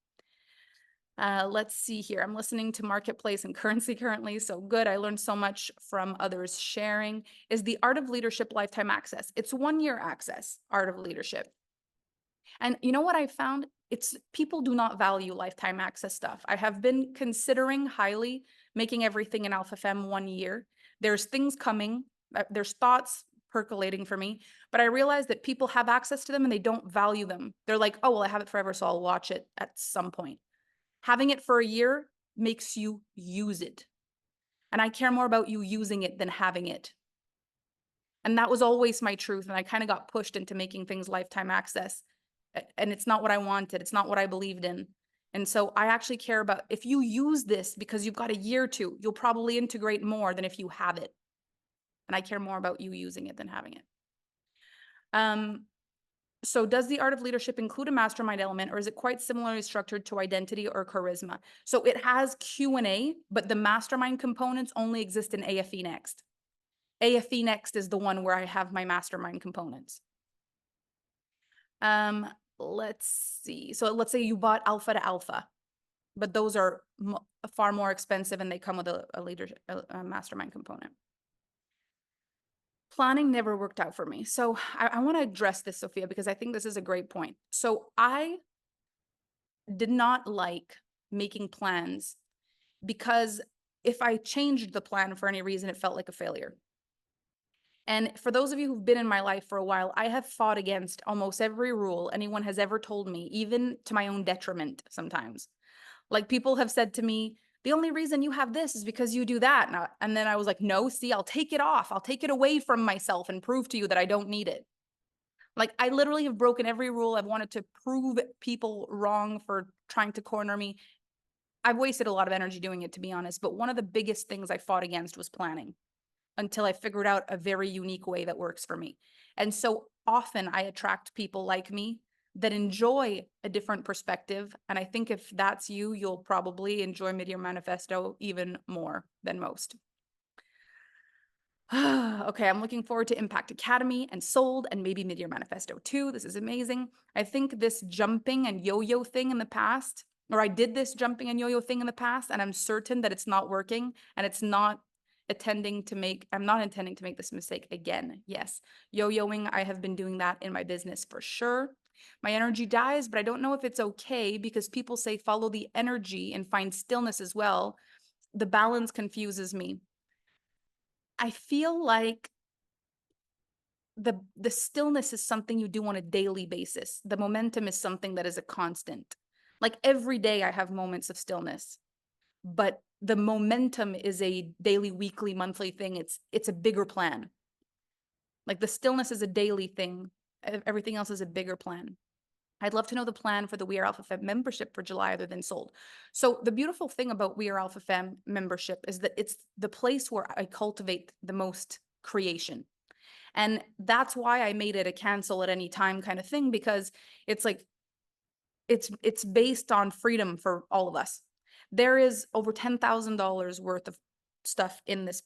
[SPEAKER 2] Let's see here. I'm listening to Marketplace and Currency currently, so good. I learned so much from others sharing. Is the Art of Leadership lifetime access? It's 1-year access, Art of Leadership. And you know what I found? It's people do not value lifetime access stuff. I have been considering highly making everything in Alpha Femme 1 year. There's things coming, there's thoughts percolating for me, but I realize that people have access to them and they don't value them. They're like, oh, well, I have it forever, so I'll watch it at some point. Having it for a year makes you use it. And I care more about you using it than having it. And that was always my truth. And I kind of got pushed into making things lifetime access. And it's not what I wanted. It's not what I believed in. And so I actually care about, if you use this because you've got a year to, you'll probably integrate more than if you have it. And I care more about you using it than having it. So does the art of leadership include a mastermind element, or is it quite similarly structured to identity or charisma? So it has Q&A, but the mastermind components only exist in AFE Next. AFE Next is the one where I have my mastermind components. Let's see. So let's say you bought Alpha to Alpha, but those are far more expensive and they come with a leadership, a mastermind component. Planning never worked out for me. So I want to address this, Sophia, because I think this is a great point. So I did not like making plans because if I changed the plan for any reason, it felt like a failure. And for those of you who've been in my life for a while, I have fought against almost every rule anyone has ever told me, even to my own detriment sometimes. Like people have said to me, the only reason you have this is because you do that. And then I was like, no, see, I'll take it off. I'll take it away from myself and prove to you that I don't need it. Like I literally have broken every rule. I've wanted to prove people wrong for trying to corner me. I've wasted a lot of energy doing it, to be honest. But one of the biggest things I fought against was planning until I figured out a very unique way that works for me. And so often I attract people like me that enjoy a different perspective. And I think if that's you, you'll probably enjoy Midyear Manifesto even more than most. Okay, I'm looking forward to Impact Academy and Sold and maybe Midyear Manifesto too. This is amazing. I think this jumping and yo-yo thing in the past, or I did this jumping and yo-yo thing in the past, and I'm certain that it's not working and it's not I'm not intending to make this mistake again. Yes, yo-yoing, I have been doing that in my business for sure. My energy dies, but I don't know if it's okay because people say follow the energy and find stillness as well. The balance confuses me. I feel like the stillness is something you do on a daily basis. The momentum is something that is a constant. Like every day I have moments of stillness, but the momentum is a daily, weekly, monthly thing. It's a bigger plan. Like the stillness is a daily thing. Everything else is a bigger plan. I'd love to know the plan for the We Are Alpha Femme membership for July other than Sold. So the beautiful thing about We Are Alpha Femme membership is that it's the place where I cultivate the most creation. And that's why I made it a cancel at any time kind of thing, because it's like, it's based on freedom for all of us. There is over $10,000 worth of stuff in this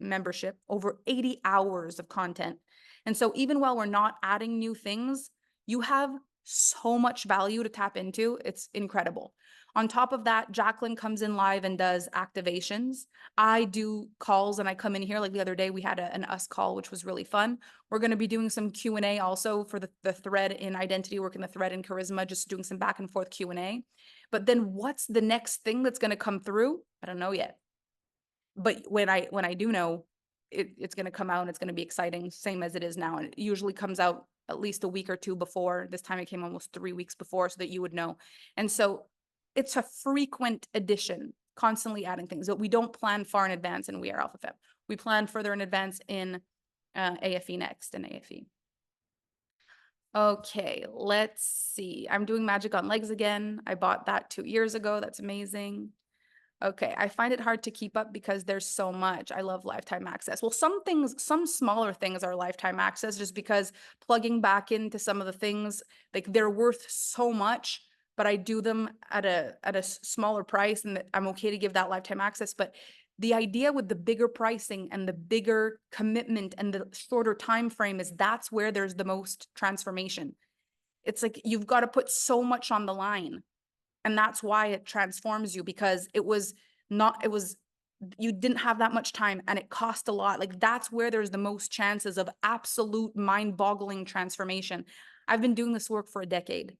[SPEAKER 2] membership, over 80 hours of content. And so even while we're not adding new things, you have so much value to tap into. It's incredible. On top of that, Jacqueline comes in live and does activations. I do calls and I come in here. Like the other day, we had an us call, which was really fun. We're going to be doing some Q&A also for the thread in identity work and the thread in charisma, just doing some back and forth Q&A. But then what's the next thing that's going to come through? I don't know yet. But when I do know, it's going to come out and it's going to be exciting, same as it is now. And it usually comes out at least a week or two before. This time it came almost 3 weeks before so that you would know. And so it's a frequent addition, constantly adding things that we don't plan far in advance in We Are Alpha Femme. We plan further in advance in AFE Next and AFE. Okay, let's see. I'm doing Magic on Legs again. I bought that 2 years ago. That's amazing. Okay, I find it hard to keep up because there's so much. I love lifetime access. Well, some smaller things are lifetime access just because plugging back into some of the things, like they're worth so much, but I do them at a smaller price and I'm okay to give that lifetime access. But the idea with the bigger pricing and the bigger commitment and the shorter time frame is that's where there's the most transformation. It's like you've got to put so much on the line. And that's why it transforms you, because you didn't have that much time and it cost a lot. Like that's where there's the most chances of absolute mind-boggling transformation. I've been doing this work for a decade.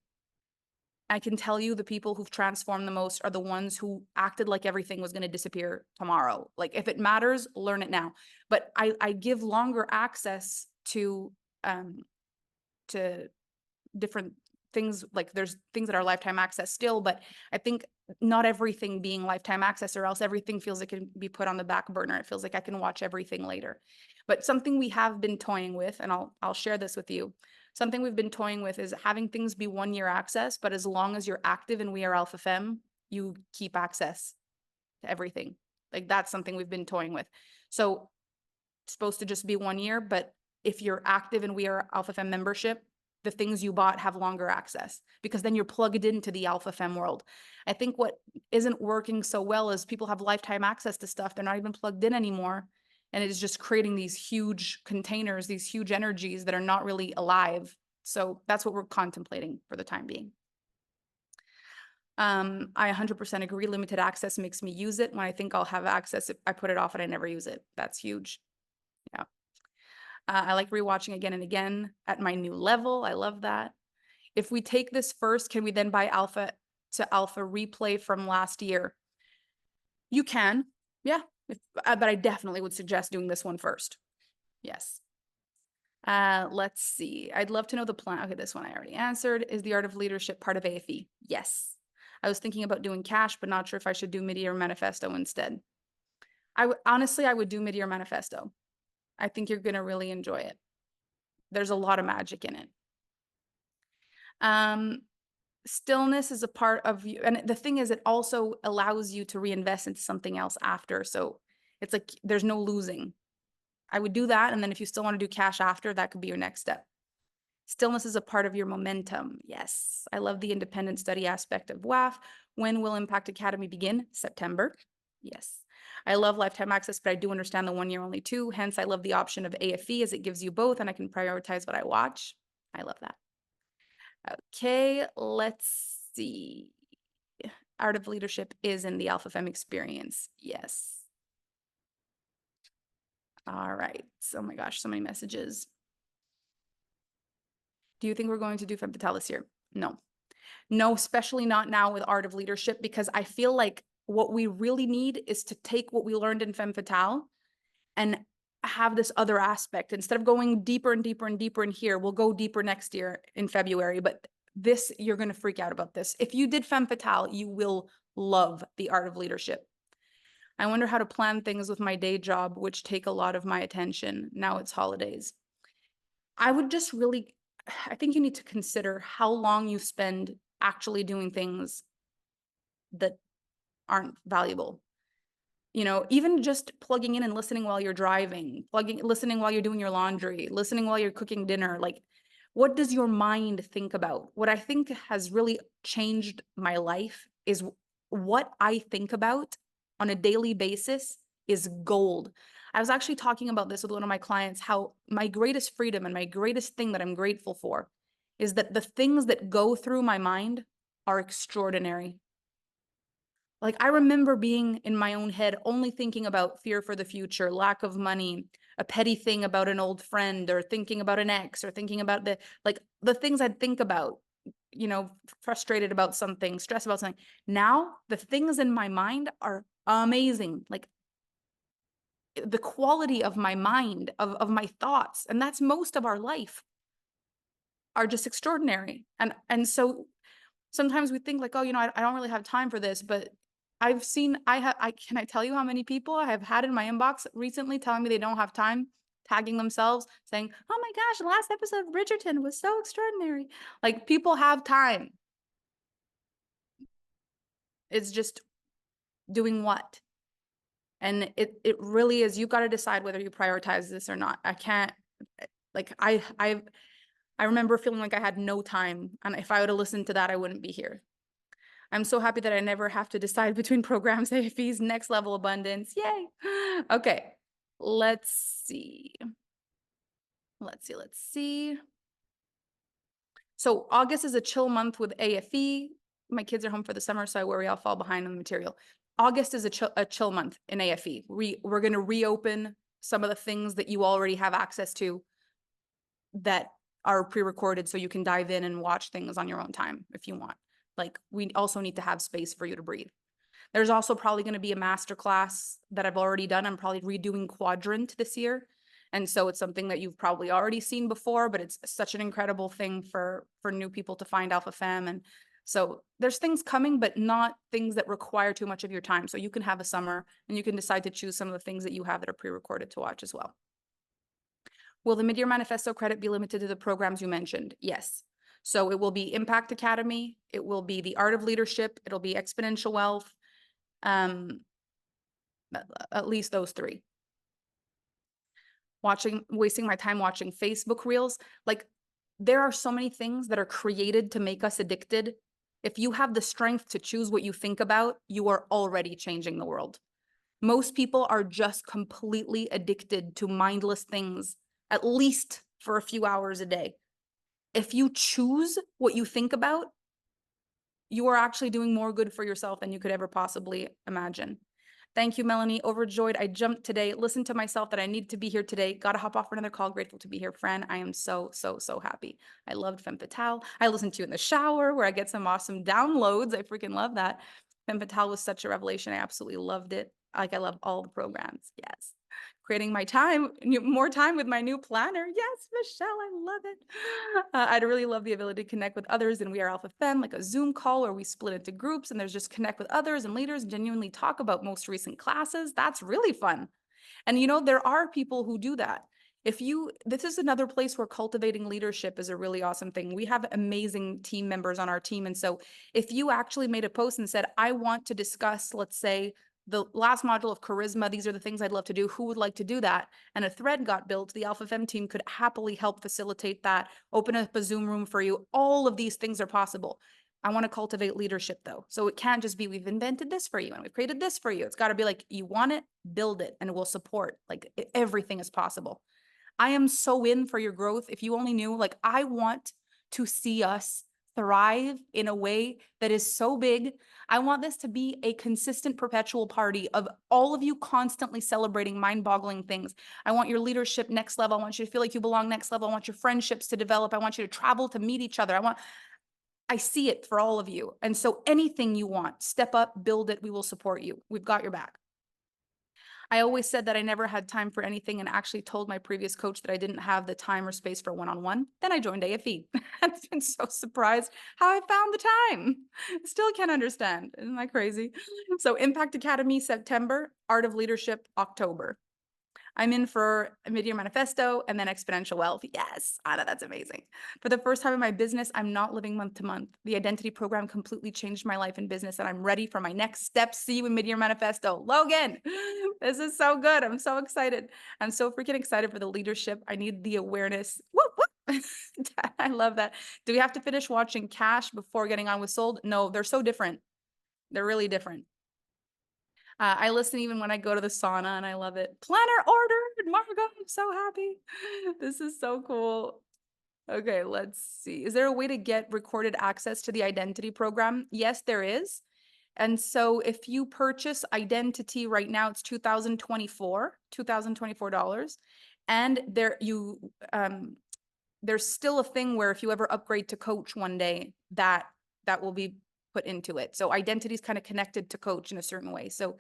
[SPEAKER 2] I can tell you the people who've transformed the most are the ones who acted like everything was going to disappear tomorrow. Like if it matters, learn it now. But I give longer access to different things. Like there's things that are lifetime access still, but I think not everything being lifetime access, or else everything feels like it can be put on the back burner. It feels like I can watch everything later. But something we have been toying with, and I'll share this with you. Something we've been toying with is having things be 1 year access, but as long as you're active in We Are Alpha Femme, you keep access to everything. Like that's something we've been toying with. So it's supposed to just be 1 year, but if you're active in We Are Alpha Femme membership, the things you bought have longer access because then you're plugged into the Alpha Femme world. I think what isn't working so well is people have lifetime access to stuff. They're not even plugged in anymore. And it is just creating these huge containers, these huge energies that are not really alive. So that's what we're contemplating for the time being. I 100% agree. Limited access makes me use it. When I think I'll have access, if I put it off and I never use it. That's huge. Yeah. I like rewatching again and again at my new level. I love that. If we take this first, can we then buy Alpha to Alpha replay from last year? You can, yeah. But I definitely would suggest doing this one first. Yes. Let's see. I'd love to know the plan. Okay, this one I already answered. Is the art of leadership part of AFE? Yes. I was thinking about doing cash, but not sure if I should do Midyear Manifesto instead. Honestly, I would do Midyear Manifesto. I think you're going to really enjoy it. There's a lot of magic in it. Stillness is a part of you. And the thing is, it also allows you to reinvest into something else after. So it's like, there's no losing. I would do that. And then if you still want to do cash after, that could be your next step. Stillness is a part of your momentum. Yes. I love the independent study aspect of WAAF. When will Impact Academy begin? September. Yes. I love lifetime access, but I do understand the 1 year only too. Hence, I love the option of AFE as it gives you both and I can prioritize what I watch. I love that. Okay, let's see. Art of leadership is in the Alpha Femme experience. Yes. All right. Oh my gosh, so many messages. Do you think we're going to do Femme Fatale this year? No. No, especially not now with Art of Leadership, because I feel like what we really need is to take what we learned in Femme Fatale and have this other aspect. Instead of going deeper and deeper and deeper in here, we'll go deeper next year in February. But this, you're going to freak out about this. If you did Femme Fatale, you will love the Art of Leadership. I wonder how to plan things with my day job, which take a lot of my attention. Now it's holidays. I would just really, I think you need to consider how long you spend actually doing things that aren't valuable. You know, even just plugging in and listening while you're driving, listening while you're doing your laundry, listening while you're cooking dinner. Like, what does your mind think about? What I think has really changed my life is what I think about on a daily basis is gold. I was actually talking about this with one of my clients, how my greatest freedom and my greatest thing that I'm grateful for is that the things that go through my mind are extraordinary. Like, I remember being in my own head, only thinking about fear for the future, lack of money, a petty thing about an old friend, or thinking about an ex, or thinking about the things I'd think about, you know, frustrated about something, stressed about something. Now, the things in my mind are amazing. Like, the quality of my mind, of my thoughts, and that's most of our life, are just extraordinary. And so sometimes we think like, oh, you know, I don't really have time for this, but I've seen, can I tell you how many people I have had in my inbox recently telling me they don't have time, tagging themselves, saying, oh my gosh, the last episode of Bridgerton was so extraordinary. Like, people have time. It's just doing what? And it really is, you got to decide whether you prioritize this or not. I can't, like, I remember feeling like I had no time. And if I would have listened to that, I wouldn't be here. I'm so happy that I never have to decide between programs, AFEs, next level abundance. Yay. Okay, let's see. Let's see. So August is a chill month with AFE. My kids are home for the summer, so I worry I'll fall behind on the material. August is a chill month in AFE. We're going to reopen some of the things that you already have access to that are pre-recorded, so you can dive in and watch things on your own time if you want. Like, we also need to have space for you to breathe. There's also probably going to be a masterclass that I've already done. I'm probably redoing Quadrant this year. And so it's something that you've probably already seen before, but it's such an incredible thing for new people to find Alpha Femme. And so there's things coming, but not things that require too much of your time. So you can have a summer and you can decide to choose some of the things that you have that are pre-recorded to watch as well. Will the Midyear Manifesto credit be limited to the programs you mentioned? Yes. So it will be Impact Academy. It will be the Art of Leadership. It'll be Exponential Wealth. At least those three. wasting my time watching Facebook reels. Like, there are so many things that are created to make us addicted. If you have the strength to choose what you think about, you are already changing the world. Most people are just completely addicted to mindless things, at least for a few hours a day. If you choose what you think about, you are actually doing more good for yourself than you could ever possibly imagine. Thank you, Melanie. Overjoyed. I jumped today, listened to myself that I need to be here today. Got to hop off for another call. Grateful to be here, Fran. I am so, so, so happy. I loved Femme Fatale. I listened to you in the shower where I get some awesome downloads. I freaking love that. Femme Fatale was such a revelation. I absolutely loved it. Like, I love all the programs. Yes. Creating my time, more time with my new planner. Yes, Michelle, I love it. I'd really love the ability to connect with others in We Are Alpha Femme, like a Zoom call where we split into groups and there's just connect with others and leaders and genuinely talk about most recent classes. That's really fun. And there are people who do that. This is another place where cultivating leadership is a really awesome thing. We have amazing team members on our team. And so if you actually made a post and said, I want to discuss, let's say, the last module of charisma, these are the things I'd love to do, who would like to do that? And a thread got built, the Alpha Femme team could happily help facilitate that, open up a Zoom room for you. All of these things are possible. I want to cultivate leadership though. So it can't just be, we've invented this for you and we've created this for you. It's got to be like, you want it, build it, and we'll support. Like, everything is possible. I am so in for your growth. If you only knew, like, I want to see us thrive in a way that is so big. I want this to be a consistent, perpetual party of all of you constantly celebrating mind-boggling things. I want your leadership next level. I want you to feel like you belong next level. I want your friendships to develop. I want you to travel to meet each other. I see it for all of you. And so anything you want, step up, build it. We will support you. We've got your back. I always said that I never had time for anything and actually told my previous coach that I didn't have the time or space for one-on-one. Then I joined AFE. I've been so surprised how I found the time. Still can't understand. Isn't that crazy? So Impact Academy, September, Art of Leadership, October. I'm in for Midyear Manifesto and then Exponential Wealth. Yes, Anna, that's amazing. For the first time in my business, I'm not living month to month. The identity program completely changed my life and business, and I'm ready for my next step. See you in Midyear Manifesto. Logan, this is so good. I'm so excited. I'm so freaking excited for the leadership. I need the awareness. Whoop, whoop. I love that. Do we have to finish watching Cash before getting on with Sold? No, they're so different. They're really different. I listen even when I go to the sauna and I love it. Planner ordered, Margot, I'm so happy. This is so cool. Okay, let's see. Is there a way to get recorded access to the identity program? Yes, there is. And so if you purchase identity right now, it's $2,024. And there's still a thing where if you ever upgrade to coach one day, that will be put into it. So identity is kind of connected to coach in a certain way. So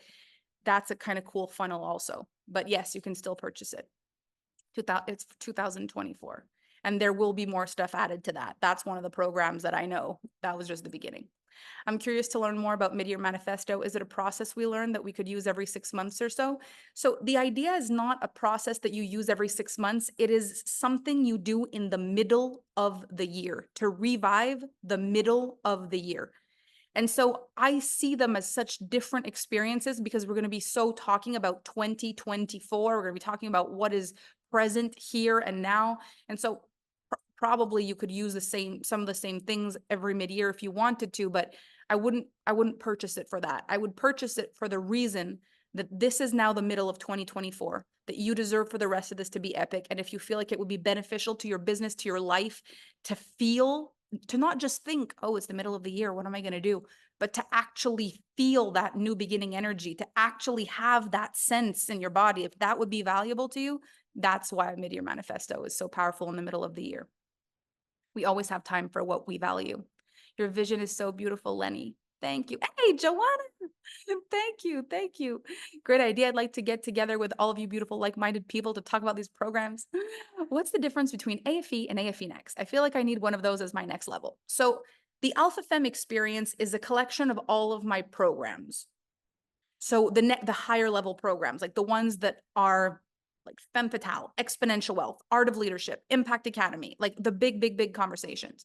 [SPEAKER 2] that's a kind of cool funnel also. But yes, you can still purchase it. It's 2024. And there will be more stuff added to that. That's one of the programs that I know. That was just the beginning. I'm curious to learn more about Midyear Manifesto. Is it a process we learn that we could use every 6 months or so? So the idea is not a process that you use every 6 months. It is something you do in the middle of the year to revive the middle of the year. And so I see them as such different experiences because we're going to be so talking about 2024. We're going to be talking about what is present here and now. And so probably you could use some of the same things every mid-year if you wanted to, but I wouldn't purchase it for that. I would purchase it for the reason that this is now the middle of 2024, that you deserve for the rest of this to be epic. And if you feel like it would be beneficial to your business, to your life, to not just think, oh, it's the middle of the year, what am I going to do? But to actually feel that new beginning energy, to actually have that sense in your body, if that would be valuable to you, that's why Midyear Manifesto is so powerful in the middle of the year. We always have time for what we value. Your vision is so beautiful, Lenny. Thank you. Hey, Joanna. Thank you. Thank you. Great idea. I'd like to get together with all of you beautiful, like-minded people to talk about these programs. What's the difference between AFE and AFE Next? I feel like I need one of those as my next level. So the Alpha Femme experience is a collection of all of my programs. So the higher level programs, like the ones that are like Femme Fatale, Exponential Wealth, Art of Leadership, Impact Academy, like the big conversations.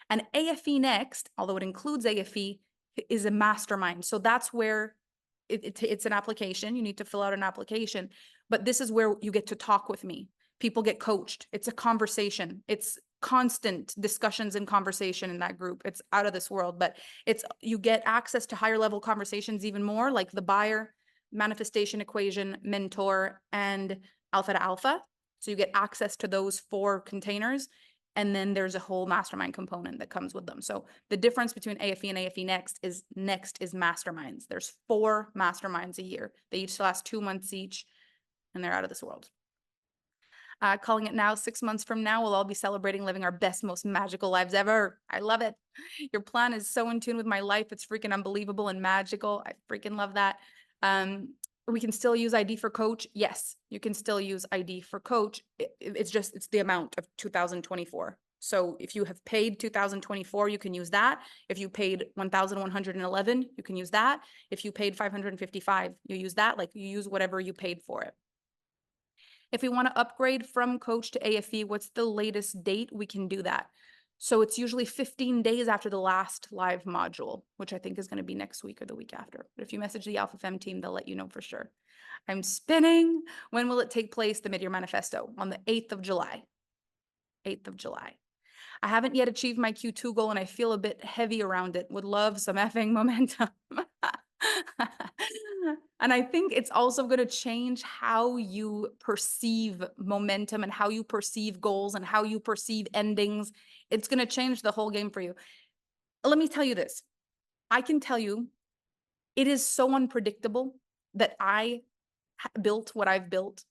[SPEAKER 2] And AFE Next, although it includes AFE, is a mastermind. So that's where it's an application. You need to fill out an application, but this is where you get to talk with me. People get coached. It's a conversation. It's constant discussions and conversation in that group. It's out of this world, but you get access to higher level conversations even more, like the buyer, manifestation equation, mentor, and alpha to alpha. So you get access to those 4 containers. And then there's a whole mastermind component that comes with them. So the difference between AFE and AFE Next is masterminds. There's 4 masterminds a year. They each last 2 months each, and they're out of this world. Calling it now, 6 months from now, we'll all be celebrating living our best, most magical lives ever. I love it. Your plan is so in tune with my life. It's freaking unbelievable and magical. I freaking love that. We can still use ID for coach. Yes, you can still use ID for coach. It's the amount of 2024. So if you have paid 2024, you can use that. If you paid 1,111, you can use that. If you paid 555, you use that. Like, you use whatever you paid for it. If we want to upgrade from coach to AFE, what's the latest date? We can do that. So it's usually 15 days after the last live module, which I think is going to be next week or the week after. But if you message the Alpha Femme team, they'll let you know for sure. I'm spinning. When will it take place? The Midyear Manifesto on the 8th of July. 8th of July. I haven't yet achieved my Q2 goal and I feel a bit heavy around it. Would love some effing momentum. And I think it's also going to change how you perceive momentum and how you perceive goals and how you perceive endings. It's going to change the whole game for you. Let me tell you this. I can tell you it is so unpredictable that I built what I've built,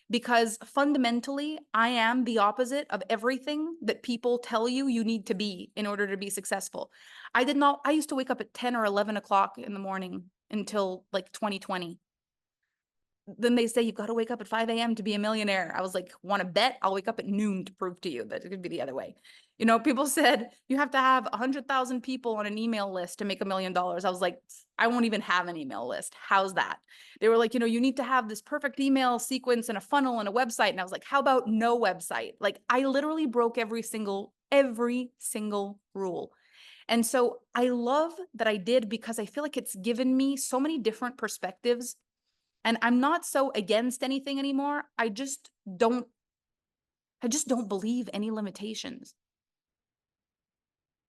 [SPEAKER 2] because fundamentally I am the opposite of everything that people tell you you need to be in order to be successful. I used to wake up at 10 or 11 o'clock in the morning until like 2020. Then they say you've got to wake up at 5 a.m. to be a millionaire. I was like, want to bet? I'll wake up at noon to prove to you that it could be the other way. You know, people said you have to have 100,000 people on an email list to make $1 million. I was like, I won't even have an email list. How's that? They were like, you know, you need to have this perfect email sequence and a funnel and a website. And I was like, how about no website? Like, I literally broke every single rule. And so I love that I did, because I feel like it's given me so many different perspectives. And I'm not so against anything anymore. I just don't believe any limitations.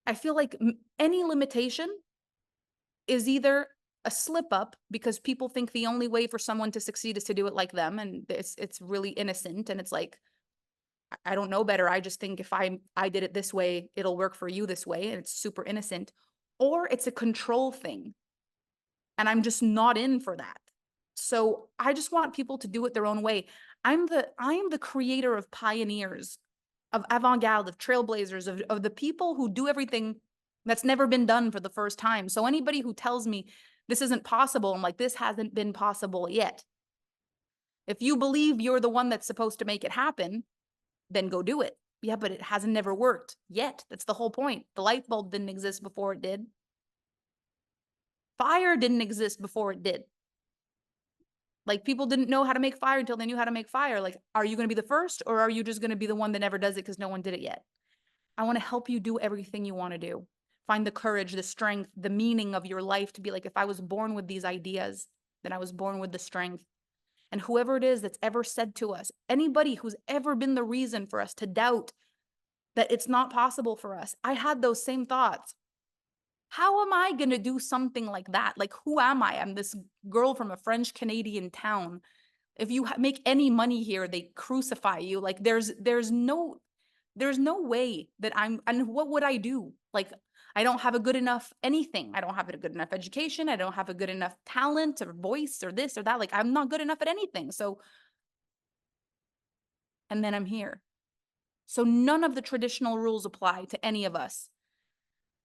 [SPEAKER 2] I feel like any limitation is either a slip up because people think the only way for someone to succeed is to do it like them. And it's really innocent. And it's like, I don't know better. I just think if I did it this way, it'll work for you this way. And it's super innocent. Or it's a control thing. And I'm just not in for that. So I just want people to do it their own way. I am the creator of pioneers, of avant-garde, of trailblazers, of the people who do everything that's never been done for the first time. So anybody who tells me this isn't possible, I'm like, this hasn't been possible yet. If you believe you're the one that's supposed to make it happen, then go do it. Yeah, but it hasn't never worked yet. That's the whole point. The light bulb didn't exist before it did. Fire didn't exist before it did. Like, people didn't know how to make fire until they knew how to make fire. Like, are you going to be the first, or are you just going to be the one that never does it because no one did it yet? I want to help you do everything you want to do. Find the courage, the strength, the meaning of your life to be like, if I was born with these ideas, then I was born with the strength. And whoever it is that's ever said to us, anybody who's ever been the reason for us to doubt that it's not possible for us, I had those same thoughts. How am I going to do something like that? Like, who am I? I'm this girl from a French Canadian town. If you make any money here, they crucify you. Like, there's no way that and what would I do? Like, I don't have a good enough anything. I don't have a good enough education. I don't have a good enough talent or voice or this or that. Like, I'm not good enough at anything. So, and then I'm here. So none of the traditional rules apply to any of us.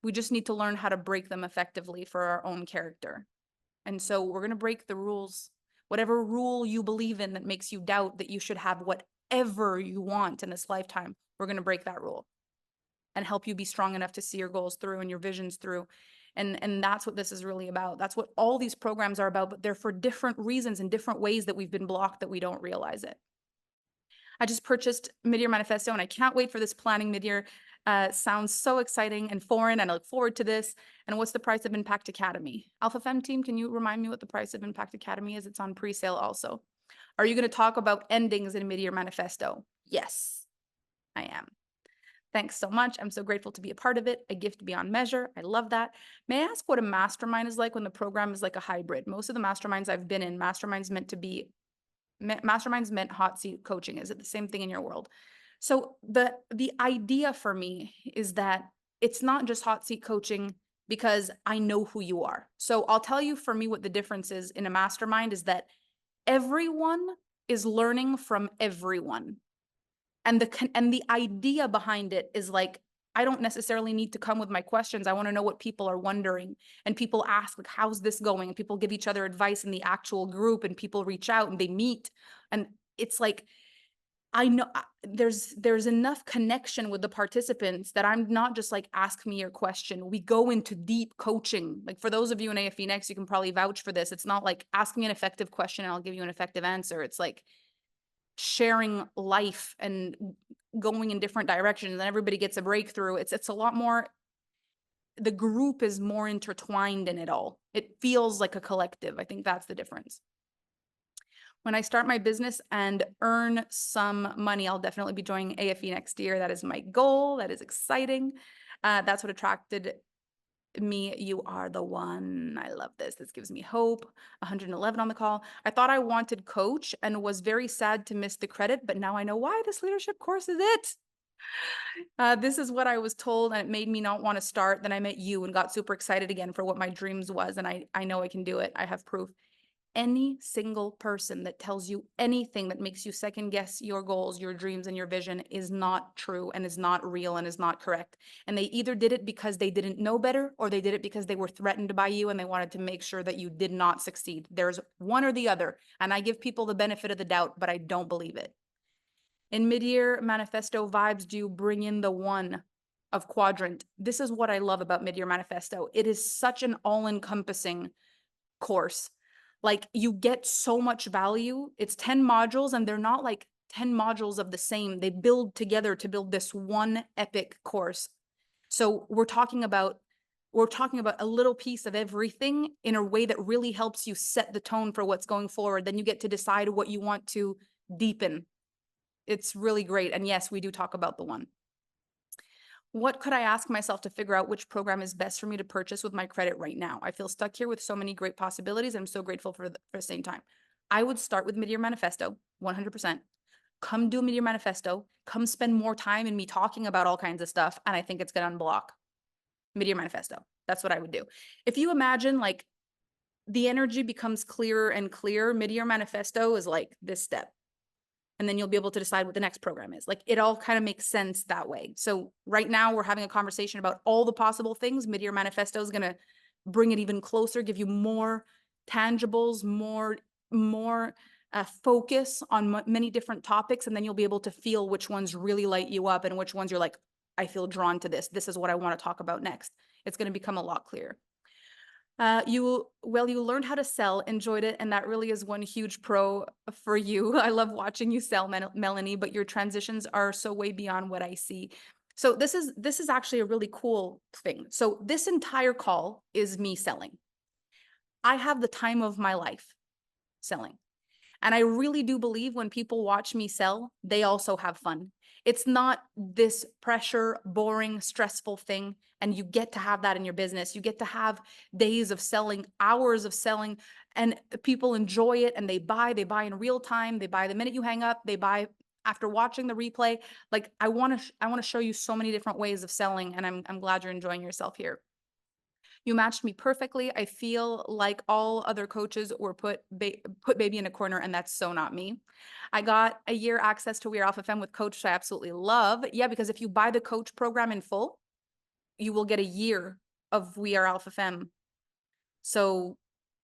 [SPEAKER 2] We just need to learn how to break them effectively for our own character. And so we're going to break the rules. Whatever rule you believe in that makes you doubt that you should have whatever you want in this lifetime, we're going to break that rule and help you be strong enough to see your goals through and your visions through. And that's what this is really about. That's what all these programs are about, but they're for different reasons and different ways that we've been blocked that we don't realize it. I just purchased Midyear Manifesto and I can't wait for this planning midyear. Sounds so exciting and foreign, and I look forward to this. And what's the price of Impact Academy? Alpha Femme Team, can you remind me what the price of Impact Academy is? It's on pre-sale also. Are you going to talk about endings in Midyear Manifesto? Yes, I am. Thanks so much. I'm so grateful to be a part of it. A gift beyond measure. I love that. May I ask what a mastermind is like when the program is like a hybrid? Most of the masterminds I've been in, masterminds meant hot seat coaching. Is it the same thing in your world? So the idea for me is that it's not just hot seat coaching because I know who you are. So I'll tell you for me what the difference is in a mastermind is that everyone is learning from everyone. And the idea behind it is like, I don't necessarily need to come with my questions. I want to know what people are wondering. And people ask, like, how's this going? And people give each other advice in the actual group, and people reach out and they meet. And it's like, I know there's enough connection with the participants that I'm not just like, ask me your question. We go into deep coaching. Like for those of you in AFE Next, you can probably vouch for this. It's not like, ask me an effective question and I'll give you an effective answer. It's like sharing life and going in different directions, and everybody gets a breakthrough. It's a lot more, the group is more intertwined in it all. It feels like a collective. I think that's the difference. When I start my business and earn some money, I'll definitely be joining AFE next year. That is my goal. That is exciting. That's what attracted me. You are the one. I love this. This gives me hope. 111 on the call. I thought I wanted coach and was very sad to miss the credit, but now I know why. This leadership course is it. This is what I was told, and it made me not want to start. Then I met you and got super excited again for what my dreams was, and I know I can do it. I have proof. Any single person that tells you anything that makes you second guess your goals, your dreams, and your vision is not true and is not real and is not correct. And they either did it because they didn't know better, or they did it because they were threatened by you and they wanted to make sure that you did not succeed. There's one or the other. And I give people the benefit of the doubt, but I don't believe it. In Midyear Manifesto vibes, do you bring in the one of quadrant? This is what I love about Midyear Manifesto. It is such an all-encompassing course. Like, you get so much value. It's 10 modules, and they're not like 10 modules of the same. They build together to build this one epic course. So we're talking about a little piece of everything in a way that really helps you set the tone for what's going forward. Then you get to decide what you want to deepen. It's really great. And yes, we do talk about the one. What could I ask myself to figure out which program is best for me to purchase with my credit right now? I feel stuck here with so many great possibilities. I'm so grateful for the same time. I would start with Midyear Manifesto, 100%. Come do Midyear Manifesto. Come spend more time in me talking about all kinds of stuff. And I think it's going to unblock Midyear Manifesto. That's what I would do. If you imagine like the energy becomes clearer and clearer, Midyear Manifesto is like this step. And then you'll be able to decide what the next program is. Like, it all kind of makes sense that way. So right now we're having a conversation about all the possible things. Midyear Manifesto is going to bring it even closer, give you more tangibles, more focus on many different topics. And then you'll be able to feel which ones really light you up and which ones you're like, I feel drawn to this. This is what I want to talk about next. It's going to become a lot clearer. You learned how to sell, enjoyed it, and that really is one huge pro for you. I love watching you sell, Melanie, but your transitions are so way beyond what I see. So this is actually a really cool thing. So this entire call is me selling. I have the time of my life selling. And I really do believe when people watch me sell, they also have fun. It's not this pressure, boring, stressful thing. And you get to have that in your business. You get to have days of selling, hours of selling, and people enjoy it and they buy in real time. They buy the minute you hang up, they buy after watching the replay. Like, I want to show you so many different ways of selling, and I'm glad you're enjoying yourself here. You matched me perfectly. I feel like all other coaches were put baby in a corner, and that's so not me. I got a year access to We Are Alpha Femme with coach, which I absolutely love. Yeah, because if you buy the coach program in full, you will get a year of We Are Alpha Femme. So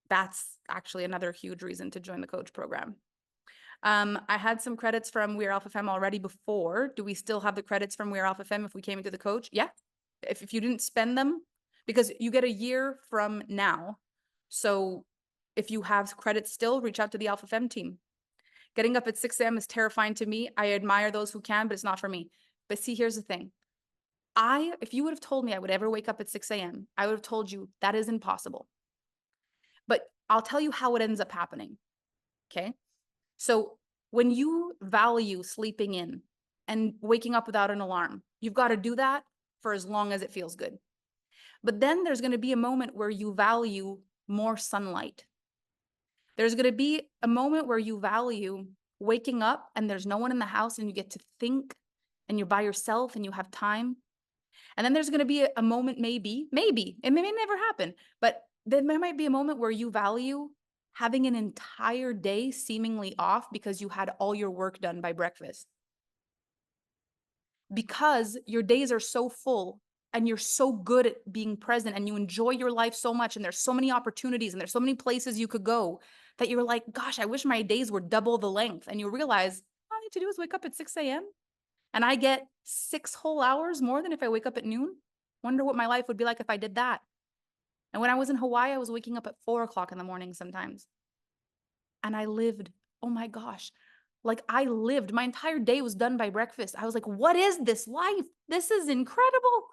[SPEAKER 2] that's actually another huge reason to join the coach program. I had some credits from We Are Alpha Femme already before. Do we still have the credits from We Are Alpha Femme if we came into the coach? Yeah. If you didn't spend them, because you get a year from now. So if you have credits still, reach out to the Alpha Femme team. Getting up at 6 a.m. is terrifying to me. I admire those who can, but it's not for me. But see, here's the thing. If you would have told me I would ever wake up at 6 a.m., I would have told you that is impossible. But I'll tell you how it ends up happening. Okay. So when you value sleeping in and waking up without an alarm, you've got to do that for as long as it feels good. But then there's going to be a moment where you value more sunlight. There's going to be a moment where you value waking up and there's no one in the house and you get to think and you're by yourself and you have time. And then there's going to be a moment, maybe, it may never happen, but then there might be a moment where you value having an entire day seemingly off because you had all your work done by breakfast. Because your days are so full and you're so good at being present and you enjoy your life so much and there's so many opportunities and there's so many places you could go that you're like, gosh, I wish my days were double the length. And you realize all I need to do is wake up at 6 a.m. and I get 6 whole hours more than if I wake up at noon. Wonder what my life would be like if I did that. And when I was in Hawaii, I was waking up at 4 o'clock in the morning sometimes. And I lived, oh my gosh, like I lived, my entire day was done by breakfast. I was like, what is this life? This is incredible.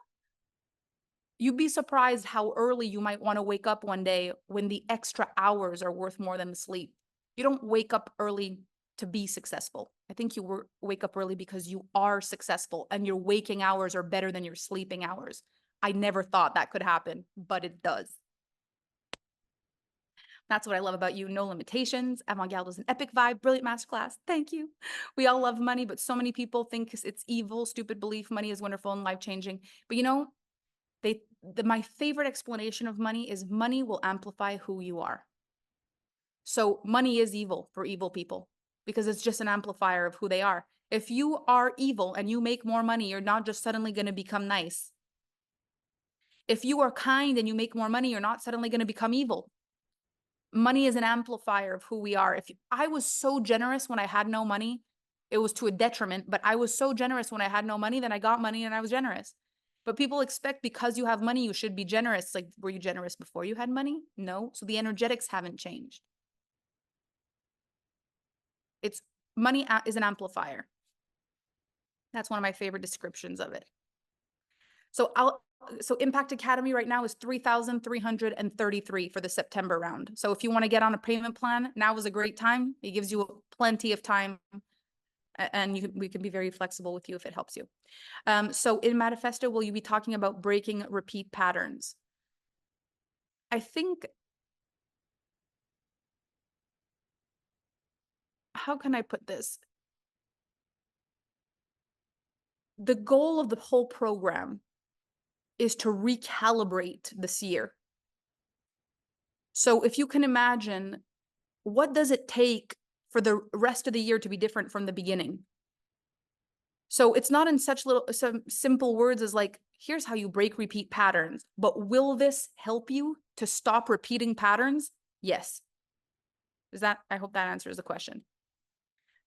[SPEAKER 2] You'd be surprised how early you might want to wake up one day when the extra hours are worth more than the sleep. You don't wake up early to be successful. I think you wake up early because you are successful and your waking hours are better than your sleeping hours. I never thought that could happen, but it does. That's what I love about you. No limitations. Avant-Garde was an epic vibe, brilliant masterclass. Thank you. We all love money, but so many people think it's evil, stupid belief. Money is wonderful and life-changing. But you know, my favorite explanation of money is money will amplify who you are. So money is evil for evil people because it's just an amplifier of who they are. If you are evil and you make more money, you're not just suddenly going to become nice. If you are kind and you make more money, you're not suddenly going to become evil. Money is an amplifier of who we are. If I was so generous when I had no money, it was to a detriment, but I was so generous when I had no money, then I got money and I was generous. But people expect because you have money, you should be generous. Like, were you generous before you had money? No. So the energetics haven't changed. It's money is an amplifier. That's one of my favorite descriptions of it. So Impact Academy right now is 3,333 for the September round. So if you want to get on a payment plan, now is a great time. It gives you plenty of time and we can be very flexible with you if it helps you. So in Manifesto, will you be talking about breaking repeat patterns? I think, how can I put this? The goal of the whole program is to recalibrate this year. So if you can imagine, what does it take for the rest of the year to be different from the beginning? So it's not in some simple words as like, here's how you break repeat patterns, but will this help you to stop repeating patterns? Yes. I hope that answers the question.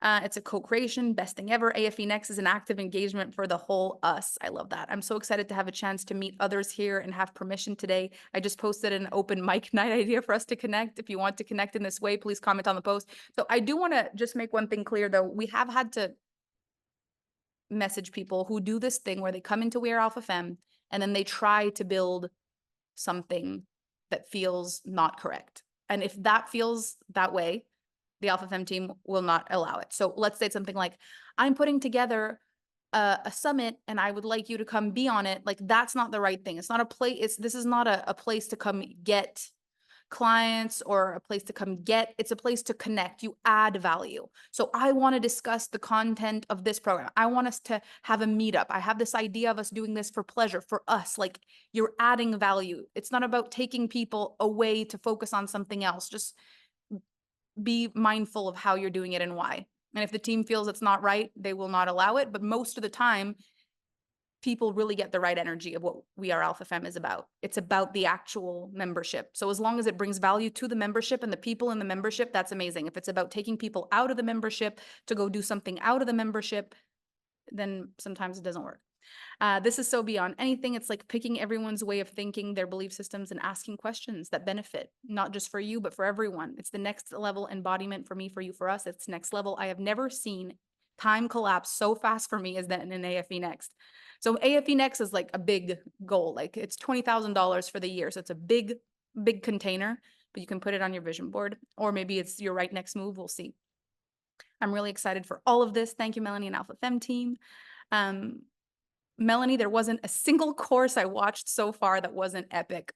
[SPEAKER 2] It's a co-creation, best thing ever. AFE Next is an active engagement for the whole us. I love that. I'm so excited to have a chance to meet others here and have permission today. I just posted an open mic night idea for us to connect. If you want to connect in this way, please comment on the post. So I do want to just make one thing clear though. We have had to message people who do this thing where they come into We Are Alpha Femme and then they try to build something that feels not correct. And if that feels that way, the Alpha Femme team will not allow it. So let's say something like, I'm putting together a summit and I would like you to come be on it. Like, that's not the right thing. It's not a place. This is not a place to come get clients or a place to come get. It's a place to connect. You add value. So I want to discuss the content of this program. I want us to have a meetup. I have this idea of us doing this for pleasure, for us. Like, you're adding value. It's not about taking people away to focus on something else. Just be mindful of how you're doing it and why. And if the team feels it's not right, they will not allow it. But most of the time, people really get the right energy of what We Are Alpha Femme is about. It's about the actual membership. So as long as it brings value to the membership and the people in the membership, that's amazing. If it's about taking people out of the membership to go do something out of the membership, then sometimes it doesn't work. This is so beyond anything. It's like picking everyone's way of thinking, their belief systems, and asking questions that benefit, not just for you, but for everyone. It's the next level embodiment for me, for you, for us. It's next level. I have never seen time collapse so fast for me as that in an AFE Next. So AFE Next is like a big goal. Like, it's $20,000 for the year. So it's a big, big container, but you can put it on your vision board, or maybe it's your right next move. We'll see. I'm really excited for all of this. Thank you, Melanie and Alpha Femme Team. Melanie, there wasn't a single course I watched so far that wasn't epic.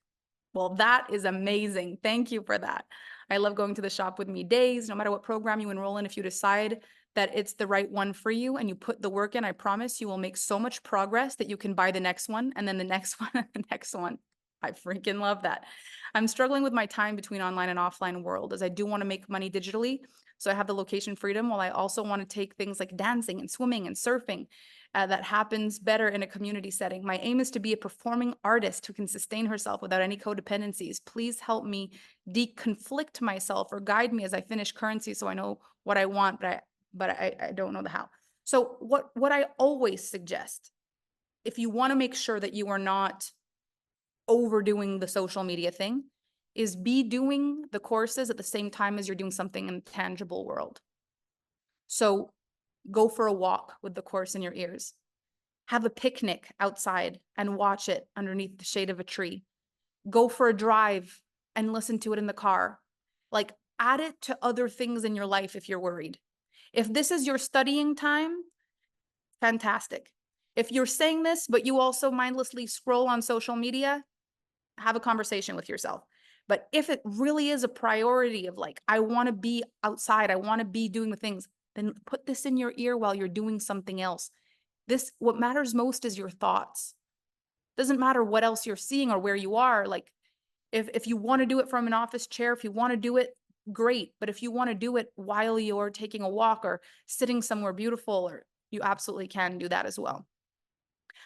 [SPEAKER 2] Well, that is amazing. Thank you for that. I love going to the shop with me days, no matter what program you enroll in. If you decide that it's the right one for you and you put the work in, I promise you will make so much progress that you can buy the next one and then the next one and the next one. I freaking love that. I'm struggling with my time between online and offline world, as I do want to make money digitally. So I have the location freedom, while I also want to take things like dancing and swimming and surfing that happens better in a community setting. My aim is to be a performing artist who can sustain herself without any codependencies. Please help me deconflict myself or guide me as I finish currency so I know what I want, but I don't know the how. So what I always suggest, if you want to make sure that you are not overdoing the social media thing, is be doing the courses at the same time as you're doing something in the tangible world. So go for a walk with the course in your ears. Have a picnic outside and watch it underneath the shade of a tree. Go for a drive and listen to it in the car. Like, add it to other things in your life if you're worried. If this is your studying time, fantastic. If you're saying this, but you also mindlessly scroll on social media, have a conversation with yourself. But if it really is a priority of like, I want to be outside, I want to be doing the things, then put this in your ear while you're doing something else. What matters most is your thoughts. Doesn't matter what else you're seeing or where you are. Like, if you want to do it from an office chair, if you want to do it, great. But if you want to do it while you're taking a walk or sitting somewhere beautiful, or you absolutely can do that as well.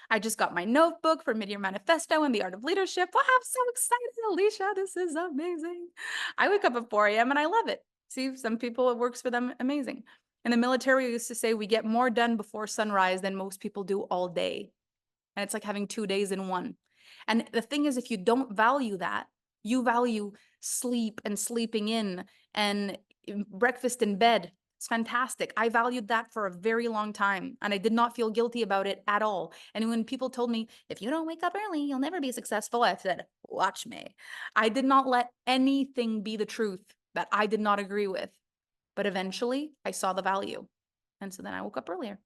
[SPEAKER 2] I just got my notebook for Midyear Manifesto and the Art of Leadership. Wow, I'm so excited, Alicia. This is amazing. I wake up at 4 a.m. and I love it. See, some people, it works for them amazing. In the military, we used to say we get more done before sunrise than most people do all day. And it's like having 2 days in one. And the thing is, if you don't value that, you value sleep and sleeping in and breakfast in bed. It's fantastic. I valued that for a very long time, and I did not feel guilty about it at all. And when people told me, if you don't wake up early, you'll never be successful, I said, watch me. I did not let anything be the truth that I did not agree with. But eventually, I saw the value. And so then I woke up earlier.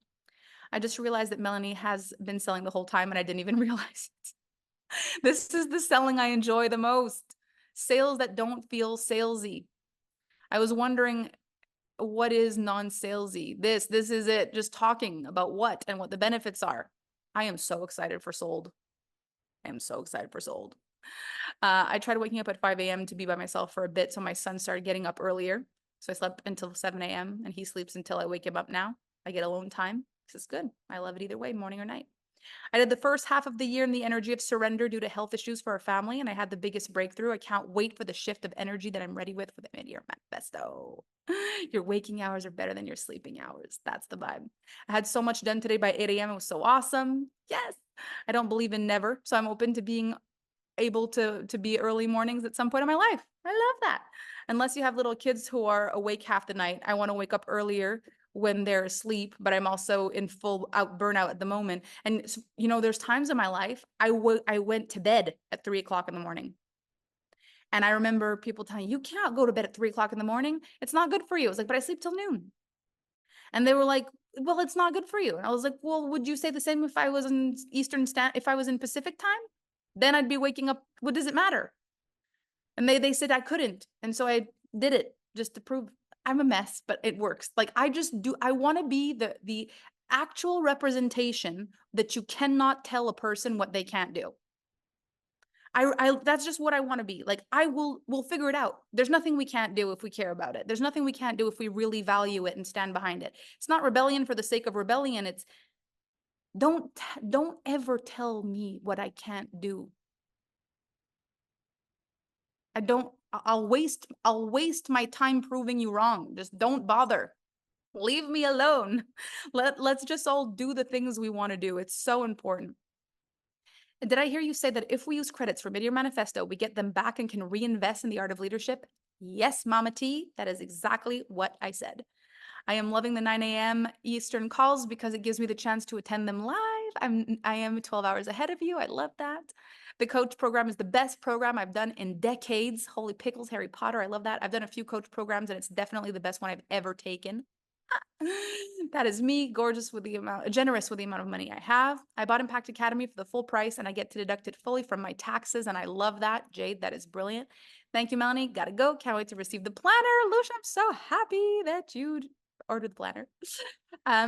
[SPEAKER 2] I just realized that Melanie has been selling the whole time, and I didn't even realize it. This is the selling I enjoy the most. Sales that don't feel salesy. I was wondering, what is non-salesy? This is it. Just talking about what and what the benefits are. I am so excited for Sold. I am so excited for Sold. I tried waking up at 5 a.m. to be by myself for a bit, so my son started getting up earlier. So I slept until 7 a.m. and he sleeps until I wake him up now. I get alone time. This is good. I love it either way, morning or night. I did the first half of the year in the energy of surrender due to health issues for our family, and I had the biggest breakthrough. I can't wait for the shift of energy that I'm ready with the Midyear Manifesto. Your waking hours are better than your sleeping hours. That's the vibe. I had so much done today by 8 a.m. It was so awesome. Yes. I don't believe in never, so I'm open to being able to be early mornings at some point in my life. I love that. Unless you have little kids who are awake half the night. I want to wake up earlier when they're asleep, but I'm also in full out burnout at the moment. And you know, there's times in my life I went to bed at 3 o'clock in the morning. And I remember people telling me, you can't go to bed at 3 o'clock in the morning. It's not good for you. I was like, but I sleep till noon. And they were like, well, it's not good for you. And I was like, well, would you say the same if I was in if I was in Pacific time? Then I'd be waking up. What does it matter? And they said I couldn't. And so I did it just to prove I'm a mess, but it works. Like, I want to be the actual representation that you cannot tell a person what they can't do. That's just what I want to be. Like, we'll figure it out. There's nothing we can't do if we care about it. There's nothing we can't do if we really value it and stand behind it. It's not rebellion for the sake of rebellion. It's don't ever tell me what I can't do. I'll waste my time proving you wrong. Just don't bother. Leave me alone. Let's just all do the things we want to do. It's so important. And did I hear you say that if we use credits for Midyear Manifesto, we get them back and can reinvest in the art of leadership? Yes, Mama T, that is exactly what I said. I am loving the 9 a.m. Eastern calls because it gives me the chance to attend them live. I am 12 hours ahead of you. I love that. The coach program is the best program I've done in decades. Holy pickles, Harry Potter. I love that. I've done a few coach programs and it's definitely the best one I've ever taken. That is me, generous with the amount of money I have. I bought Impact Academy for the full price and I get to deduct it fully from my taxes. And I love that. Jade, that is brilliant. Thank you, Melanie. Gotta go. Can't wait to receive the planner. Lucia, I'm so happy that you ordered the planner.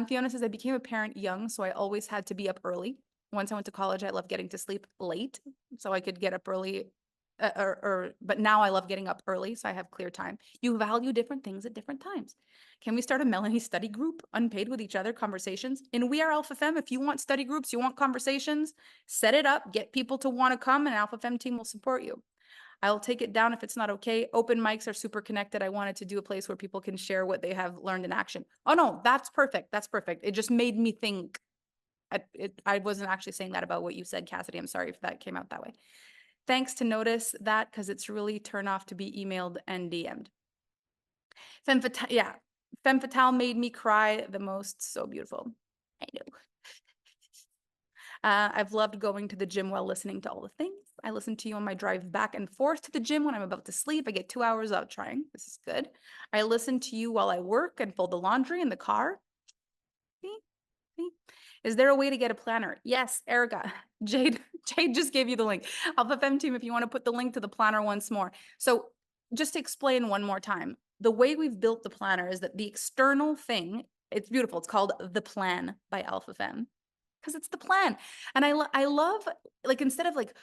[SPEAKER 2] Fiona says, I became a parent young, so I always had to be up early. Once I went to college, I loved getting to sleep late, so I could get up early. But now I love getting up early, so I have clear time. You value different things at different times. Can we start a Melanie study group, unpaid with each other, conversations? In We Are Alpha Femme, if you want study groups, you want conversations, set it up, get people to want to come, and Alpha Femme team will support you. I'll take it down if it's not okay. Open mics are super connected. I wanted to do a place where people can share what they have learned in action. Oh no, that's perfect. That's perfect. It just made me think. I wasn't actually saying that about what you said, Cassidy. I'm sorry if that came out that way. Thanks to notice that, because it's really turn off to be emailed and DM'd. Femme Fatale, yeah. Femme Fatale made me cry the most. So beautiful. I know. I've loved going to the gym while listening to all the things. I listen to you on my drive back and forth to the gym when I'm about to sleep. I get 2 hours out trying. This is good. I listen to you while I work and fold the laundry in the car. See? See? Is there a way to get a planner? Yes, Erica. Jade just gave you the link. Alpha Femme team, if you want to put the link to the planner once more. So just to explain one more time, the way we've built the planner is that the external thing, it's beautiful. It's called The Plan by Alpha Femme, because it's the plan. And I love, like, instead of like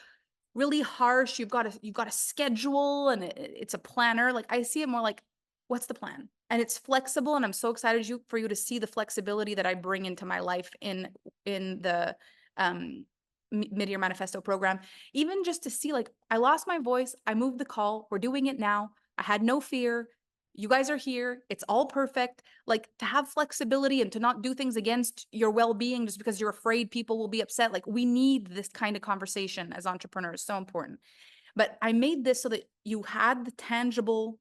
[SPEAKER 2] really harsh, you've got a schedule and it's a planner. Like, I see it more like, what's the plan? And it's flexible. And I'm so excited for you to see the flexibility that I bring into my life in the Midyear Manifesto program. Even just to see, like, I lost my voice. I moved the call. We're doing it now. I had no fear. You guys are here. It's all perfect. Like, to have flexibility and to not do things against your well-being just because you're afraid people will be upset. Like, we need this kind of conversation as entrepreneurs. So important. But I made this so that you had the tangible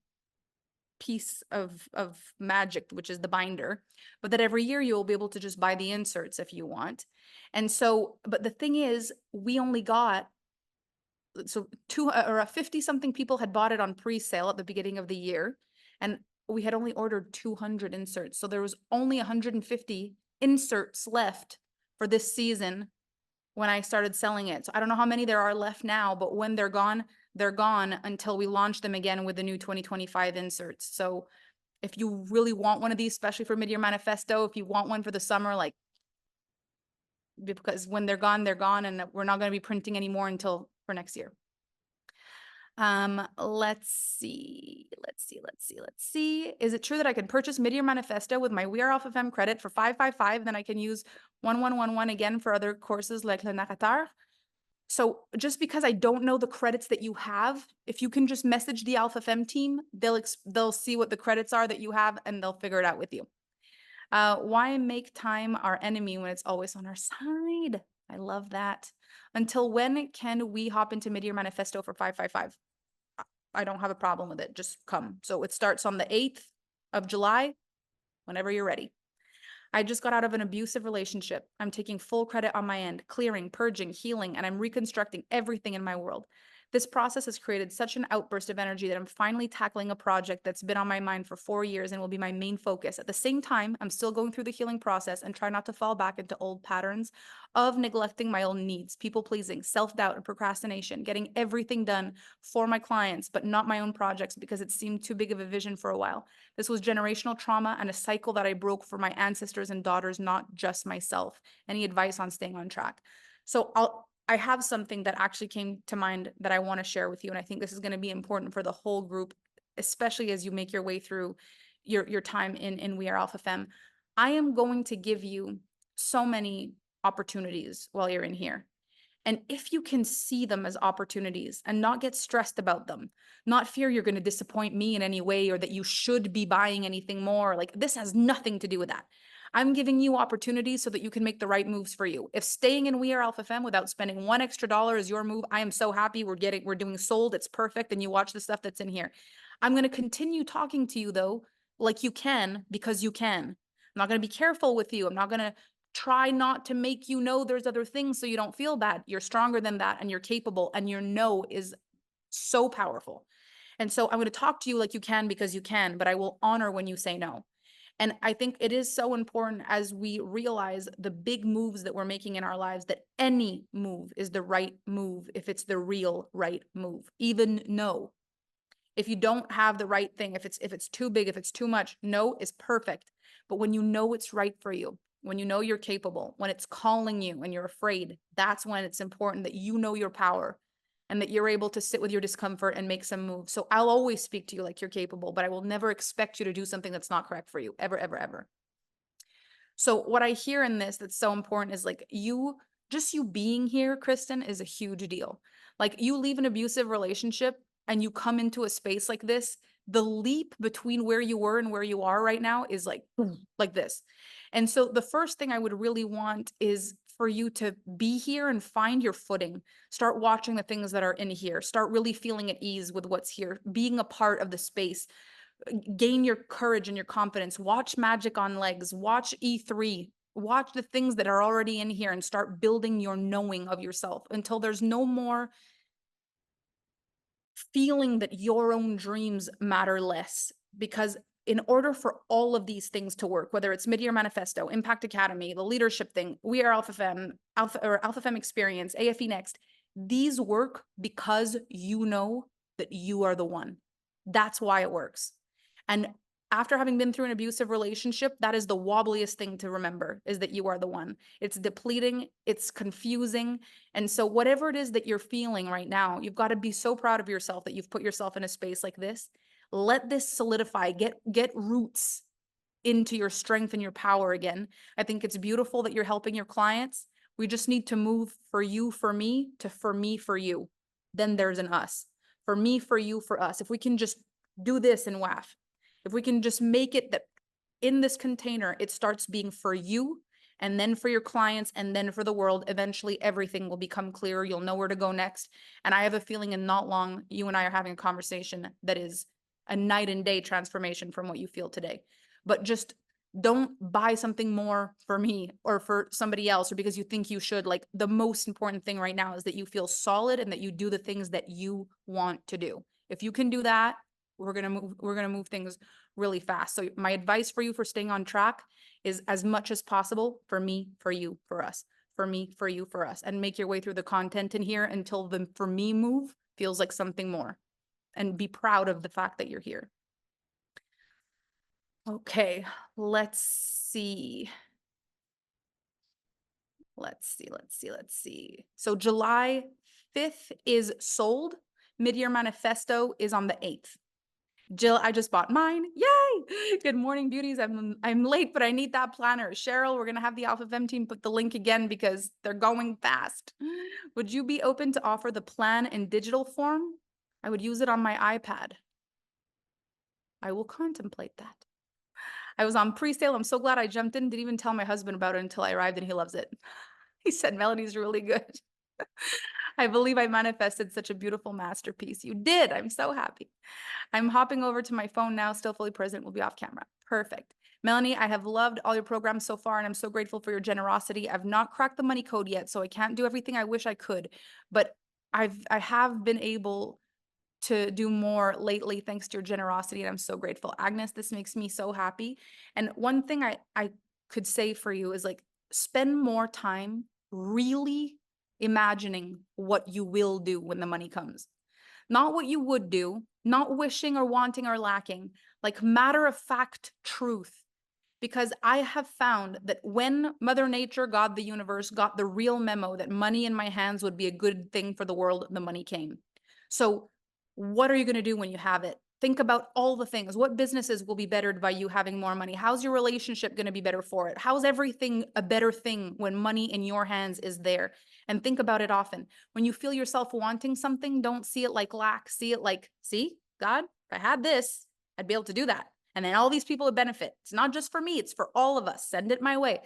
[SPEAKER 2] piece of magic, which is the binder, but that every year you'll be able to just buy the inserts if you want. And so, but the thing is, we only got, so 50 something people had bought it on pre-sale at the beginning of the year, and we had only ordered 200 inserts. So there was only 150 inserts left for this season when I started selling it. So I don't know how many there are left now, but when they're gone until we launch them again with the new 2025 inserts. So if you really want one of these, especially for Midyear Manifesto, if you want one for the summer, like, because when they're gone, and we're not going to be printing anymore until for next year. Let's see. Is it true that I can purchase Midyear Manifesto with my We Are Alpha Femme credit for 555? Then I can use 1111 again for other courses like Le Narrateur. So just because I don't know the credits that you have, if you can just message the Alpha Femme team, they'll see what the credits are that you have and they'll figure it out with you. Why make time our enemy when it's always on our side? I love that. Until when can we hop into Midyear Manifesto for 555? I don't have a problem with it. Just come. So it starts on the 8th of July, whenever you're ready. I just got out of an abusive relationship. I'm taking full credit on my end, clearing, purging, healing, and I'm reconstructing everything in my world. This process has created such an outburst of energy that I'm finally tackling a project that's been on my mind for 4 years and will be my main focus. At the same time, I'm still going through the healing process and try not to fall back into old patterns of neglecting my own needs, people-pleasing, self-doubt, and procrastination, getting everything done for my clients, but not my own projects because it seemed too big of a vision for a while. This was generational trauma and a cycle that I broke for my ancestors and daughters, not just myself. Any advice on staying on track? So I have something that actually came to mind that I want to share with you. And I think this is going to be important for the whole group, especially as you make your way through your time in We Are Alpha Femme. I am going to give you so many opportunities while you're in here. And if you can see them as opportunities and not get stressed about them, not fear you're going to disappoint me in any way or that you should be buying anything more, like, this has nothing to do with that. I'm giving you opportunities so that you can make the right moves for you. If staying in We Are Alpha Femme without spending $1 extra is your move, I am so happy we're doing sold. It's perfect. And you watch the stuff that's in here. I'm going to continue talking to you though, like you can, because you can. I'm not going to be careful with you. I'm not going to try not to make you know there's other things so you don't feel bad. You're stronger than that and you're capable, and your no is so powerful. And so I'm going to talk to you like you can because you can, but I will honor when you say no. And I think it is so important as we realize the big moves that we're making in our lives, that any move is the right move if it's the real right move. Even no. If you don't have the right thing, if it's too big, if it's too much, no is perfect. But when you know it's right for you, when you know you're capable, when it's calling you and you're afraid, that's when it's important that you know your power and that you're able to sit with your discomfort and make some moves. So I'll always speak to you like you're capable, but I will never expect you to do something that's not correct for you, ever, ever, ever. So what I hear in this that's so important is like you being here, Kristen, is a huge deal. Like you leave an abusive relationship and you come into a space like this, the leap between where you were and where you are right now is like this. And so the first thing I would really want is for you to be here and find your footing. Start watching the things that are in here. Start really feeling at ease with what's here, being a part of the space. Gain your courage and your confidence. Watch Magic on Legs. Watch E3. Watch the things that are already in here and start building your knowing of yourself until there's no more feeling that your own dreams matter less. Because in order for all of these things to work, whether it's Midyear Manifesto, Impact Academy, the leadership thing, We Are Alpha Femme, Alpha Femme Experience, AFE Next, these work because you know that you are the one. That's why it works. And after having been through an abusive relationship, that is the wobbliest thing to remember, is that you are the one. It's depleting, it's confusing. And so whatever it is that you're feeling right now, you've got to be so proud of yourself that you've put yourself in a space like this. Let this solidify, get roots into your strength and your power again. I think it's beautiful that you're helping your clients. We just need to move for you, for me, to for me, for you. Then there's an us. For me, for you, for us. If we can just do this in WAAF, if we can just make it that in this container, it starts being for you and then for your clients and then for the world, eventually everything will become clear. You'll know where to go next. And I have a feeling in not long, you and I are having a conversation that is a night and day transformation from what you feel today. But just don't buy something more for me or for somebody else or because you think you should. Like the most important thing right now is that you feel solid and that you do the things that you want to do. If you can do that, we're gonna move things really fast. So my advice for you for staying on track is as much as possible for me, for you, for us, for me, for you, for us, and make your way through the content in here until the for me move feels like something more, and be proud of the fact that you're here. Okay, let's see. Let's see. So July 5th is sold. Midyear Manifesto is on the 8th. Jill, I just bought mine. Yay! Good morning, beauties. I'm late, but I need that planner. Cheryl, we're gonna have the Alpha Femme team put the link again because they're going fast. Would you be open to offer the plan in digital form? I would use it on my iPad. I will contemplate that. I was on pre-sale. I'm so glad I jumped in. Didn't even tell my husband about it until I arrived and he loves it. He said, Melanie's really good. I believe I manifested such a beautiful masterpiece. You did. I'm so happy. I'm hopping over to my phone now, still fully present. We'll be off camera. Perfect. Melanie, I have loved all your programs so far, and I'm so grateful for your generosity. I've not cracked the money code yet, so I can't do everything I wish I could, but I have been able to do more lately thanks to your generosity, and I'm so grateful. Agnes, this makes me so happy. And one thing I could say for you is like, spend more time really imagining what you will do when the money comes. Not what you would do, not wishing or wanting or lacking, like matter of fact truth. Because I have found that when Mother Nature, God, the universe, got the real memo that money in my hands would be a good thing for the world, the money came. So what are you going to do when you have it? Think about all the things. What businesses will be bettered by you having more money? How's your relationship going to be better for it? How's everything a better thing when money in your hands is there? And think about it often. When you feel yourself wanting something, don't see it like lack. See it like, see, God, if I had this, I'd be able to do that. And then all these people would benefit. It's not just for me, it's for all of us. Send it my way.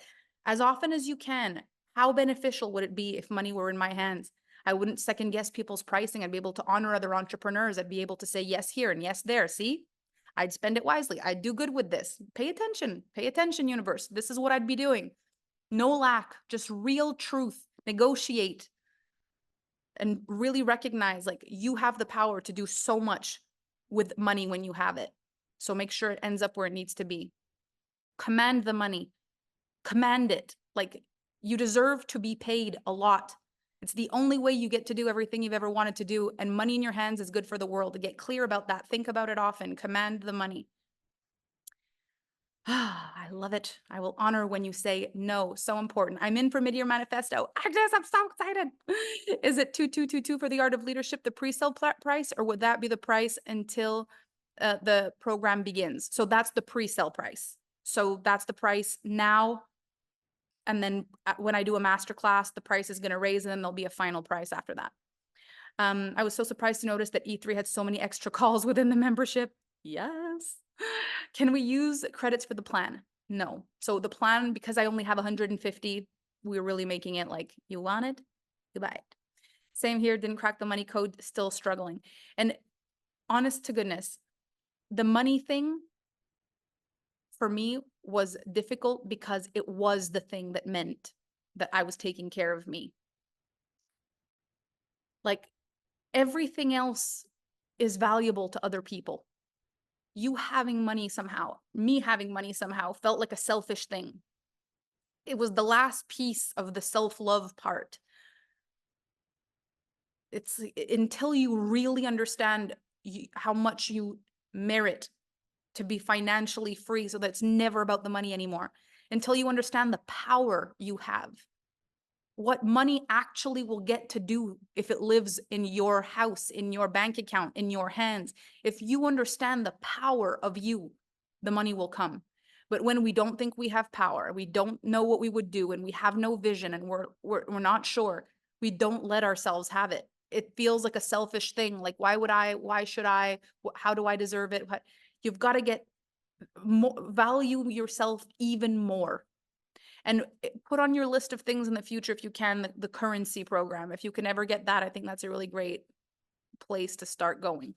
[SPEAKER 2] As often as you can, how beneficial would it be if money were in my hands? I wouldn't second guess people's pricing. I'd be able to honor other entrepreneurs. I'd be able to say yes here and yes there. See, I'd spend it wisely. I'd do good with this. Pay attention, universe. This is what I'd be doing. No lack, just real truth. Negotiate and really recognize like you have the power to do so much with money when you have it. So make sure it ends up where it needs to be. Command the money. Command it. Like, you deserve to be paid a lot. It's the only way you get to do everything you've ever wanted to do. And money in your hands is good for the world. Get clear about that. Think about it often. Command the money. I love it. I will honor when you say no. So important. I'm in for Midyear Manifesto. Agnes, I'm so excited. Is it 2222 for the Art of Leadership, the pre-sale price, or would that be the price until the program begins? So that's the pre-sale price. So that's the price now. And then when I do a masterclass, the price is going to raise, and then there'll be a final price after that. I was so surprised to notice that E3 had so many extra calls within the membership. Yes. Can we use credits for the plan? No. So the plan, because I only have 150, we're really making it like, you want it, you buy it. Same here, didn't crack the money code, still struggling. And honest to goodness, the money thing for me was difficult because it was the thing that meant that I was taking care of me. Like, everything else is valuable to other people. You having money somehow, me having money somehow felt like a selfish thing. It was the last piece of the self-love part. It's until you really understand how much you merit to be financially free, so that it's never about the money anymore. Until you understand the power you have, what money actually will get to do if it lives in your house, in your bank account, in your hands. If you understand the power of you, the money will come. But when we don't think we have power, we don't know what we would do, and we have no vision, and we're not sure, we don't let ourselves have it. It feels like a selfish thing. Like, why would I? Why should I? How do I deserve it? You've got to get more, value yourself even more. And put on your list of things in the future, if you can, the currency program. If you can ever get that, I think that's a really great place to start going.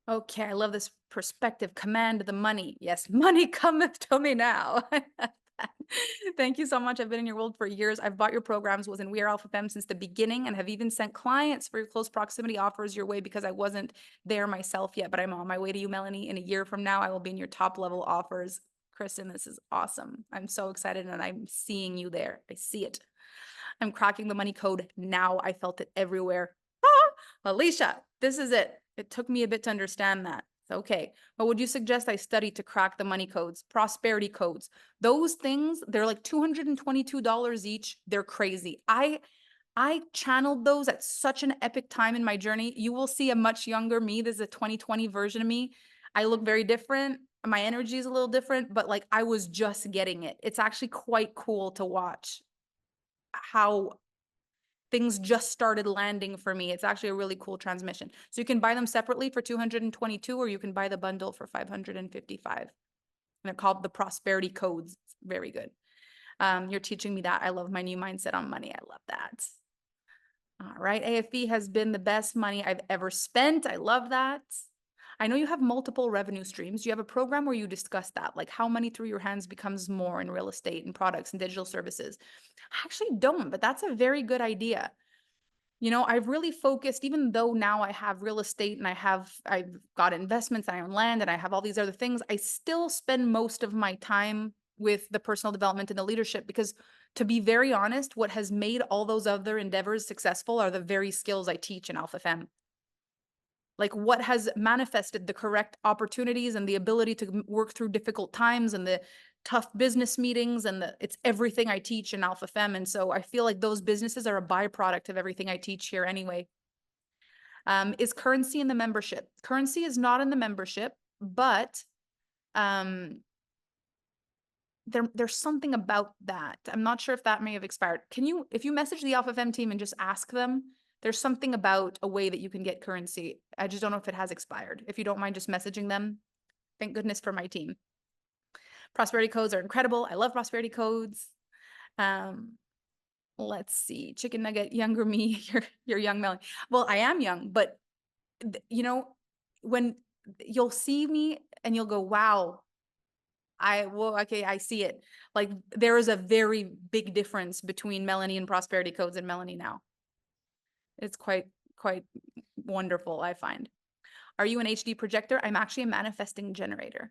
[SPEAKER 2] Okay, I love this perspective. Command the money. Yes, money cometh to me now. Thank you so much. I've been in your world for years. I've bought your programs, was in We Are Alpha Femme since the beginning, and have even sent clients for your close proximity offers your way because I wasn't there myself yet, but I'm on my way to you, Melanie. In a year from now, I will be in your top level offers. Kristen, this is awesome. I'm so excited, and I'm seeing you there. I see it. I'm cracking the money code now. I felt it everywhere. Ah, Alicia, this is it. It took me a bit to understand that. Okay, but would you suggest I study to crack the money codes, prosperity codes? Those things, they're like $222 each. They're crazy. I channeled those at such an epic time in my journey. You will see a much younger me. This is a 2020 version of me. I look very different. My energy is a little different, but like, I was just getting it. It's actually quite cool to watch how things just started landing for me. It's actually a really cool transmission. So you can buy them separately for 222, or you can buy the bundle for 555. And they're called the prosperity codes. It's very good. You're teaching me that. I love my new mindset on money. I love that. All right. AFE has been the best money I've ever spent. I love that. I know you have multiple revenue streams. Do you have a program where you discuss that? Like, how money through your hands becomes more in real estate and products and digital services? I actually don't, but that's a very good idea. You know, I've really focused, even though now I have real estate and I've got investments, I own land, and I have all these other things, I still spend most of my time with the personal development and the leadership, because, to be very honest, what has made all those other endeavors successful are the very skills I teach in Alpha Femme. Like, what has manifested the correct opportunities and the ability to work through difficult times and the tough business meetings, and it's everything I teach in Alpha Femme. And so I feel like those businesses are a byproduct of everything I teach here anyway. Is currency in the membership? Currency is not in the membership, but there's something about that. I'm not sure if that may have expired. If you message the Alpha Femme team and just ask them, there's something about a way that you can get currency. I just don't know if it has expired. If you don't mind just messaging them, thank goodness for my team. Prosperity codes are incredible. I love prosperity codes. Let's see. Chicken nugget, younger me, you're young, Melanie. Well, I am young, but you know, when you'll see me and you'll go, wow, okay, I see it. Like, there is a very big difference between Melanie and prosperity codes and Melanie now. It's quite wonderful, I find. Are you an HD projector? I'm actually a manifesting generator.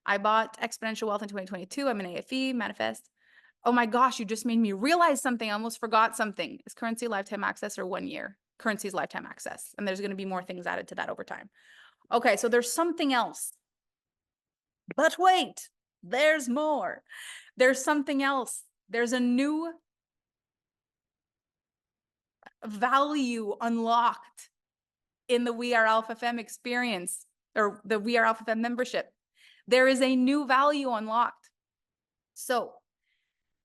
[SPEAKER 2] I bought Exponential Wealth in 2022. I'm an AFE Manifest. Oh my gosh, you just made me realize something. I almost forgot something. Is currency lifetime access or 1 year? Currency is lifetime access. And there's going to be more things added to that over time. Okay, so there's something else. But wait, there's more. There's something else. There's a new value unlocked in the We Are Alpha Femme experience, or the We Are Alpha Femme membership. There is a new value unlocked. So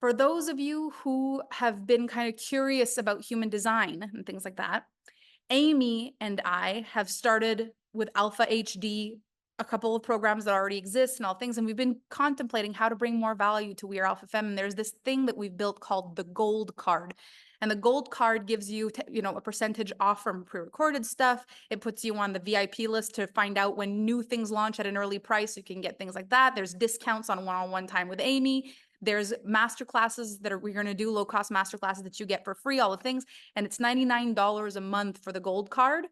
[SPEAKER 2] for those of you who have been kind of curious about human design and things like that, Amy and I have started with Alpha HD, a couple of programs that already exist and all things, and we've been contemplating how to bring more value to We Are Alpha Femme. And there's this thing that we've built called the Gold Card. And the Gold Card gives you, a percentage off from pre-recorded stuff. It puts you on the VIP list to find out when new things launch at an early price. You can get things like that. There's discounts on one-on-one time with Amy. There's masterclasses that we're going to do, low-cost masterclasses that you get for free, all the things. And it's $99 a month for the Gold Card,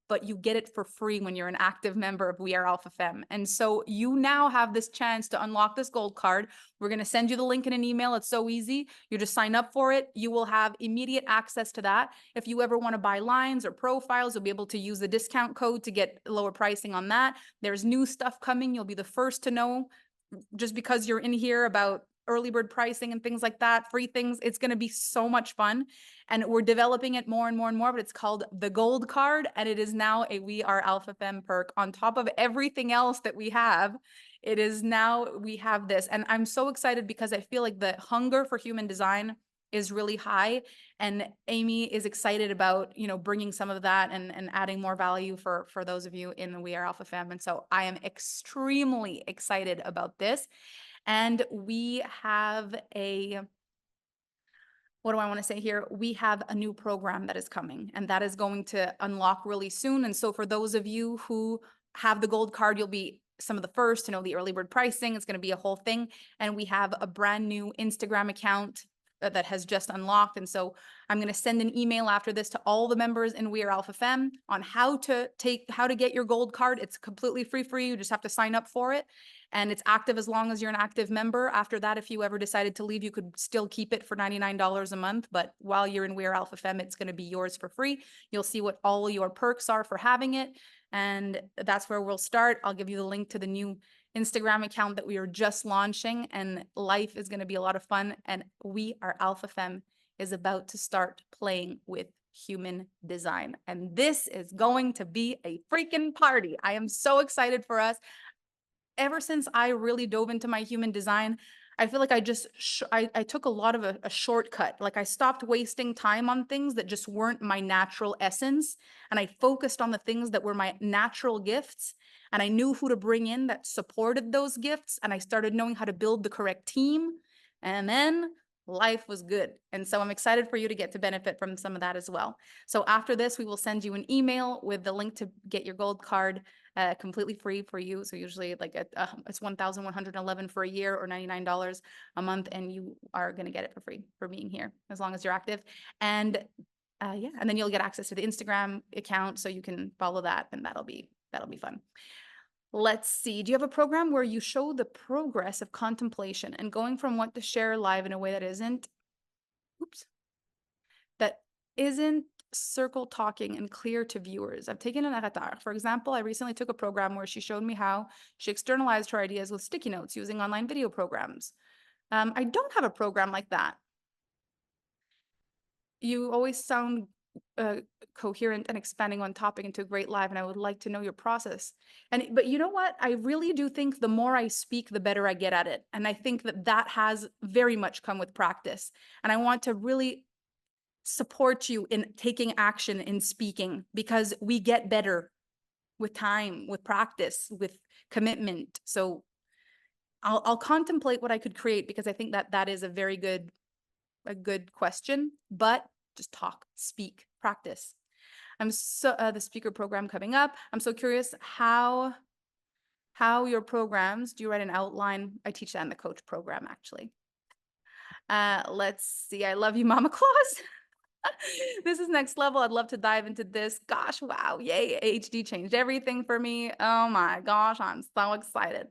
[SPEAKER 2] but you get it for free when you're an active member of We Are Alpha Femme. And so you now have this chance to unlock this Gold Card. We're going to send you the link in an email. It's so easy. You just sign up for it. You will have immediate access to that. If you ever want to buy lines or profiles, you'll be able to use the discount code to get lower pricing on that. There's new stuff coming. You'll be the first to know, just because you're in here, about early bird pricing and things like that, free things. It's going to be so much fun. And we're developing it more and more and more, but it's called the Gold Card. And it is now a We Are Alpha Femme perk on top of everything else that we have. It is now, we have this. And I'm so excited because I feel like the hunger for human design is really high. And Amy is excited about, bringing some of that and adding more value for those of you in the We Are Alpha Femme. And so I am extremely excited about this. And we have what do I want to say here? We have a new program that is coming, and that is going to unlock really soon. And so for those of you who have the Gold Card, you'll be some of the first to know the early bird pricing. It's going to be a whole thing. And we have a brand new Instagram account that has just unlocked. And so I'm going to send an email after this to all the members in We Are Alpha Femme on how to get your Gold Card. It's completely free for you. You just have to sign up for it. And it's active as long as you're an active member. After that, if you ever decided to leave, you could still keep it for $99 a month. But while you're in We Are Alpha Femme, it's going to be yours for free. You'll see what all your perks are for having it. And that's where we'll start. I'll give you the link to the new Instagram account that we are just launching, and life is going to be a lot of fun. And We Are Alpha Femme is about to start playing with human design. And this is going to be a freaking party. I am so excited for us. Ever since I really dove into my human design, I feel like I just, I took a lot of a shortcut. Like I stopped wasting time on things that just weren't my natural essence. And I focused on the things that were my natural gifts. And I knew who to bring in that supported those gifts. And I started knowing how to build the correct team. And then life was good. And so I'm excited for you to get to benefit from some of that as well. So after this, we will send you an email with the link to get your Gold Card completely free for you. So usually like it's $1,111 for a year or $99 a month, and you are going to get it for free for being here as long as you're active. And yeah, and then you'll get access to the Instagram account so you can follow that, and that'll be fun. Let's see. Do you have a program where you show the progress of contemplation and going from what to share live in a way that isn't circle talking and clear to viewers? I've taken a narrateur. For example, I recently took a program where she showed me how she externalized her ideas with sticky notes using online video programs. I don't have a program like that. You always sound coherent and expanding on topic into a great live, and I would like to know your process. But you know what? I really do think the more I speak, the better I get at it. And I think that has very much come with practice. And I want to really support you in taking action in speaking, because we get better with time, with practice, with commitment. So I'll contemplate what I could create, because I think that is a very good question. But just talk, speak, practice. I'm so the speaker program coming up. I'm so curious how your programs, do you write an outline? I teach that in the coach program, actually. Let's see. I love you, Mama Claus. This is next level. I'd love to dive into this. Gosh, wow. Yay. AHD changed everything for me. Oh my gosh, I'm so excited.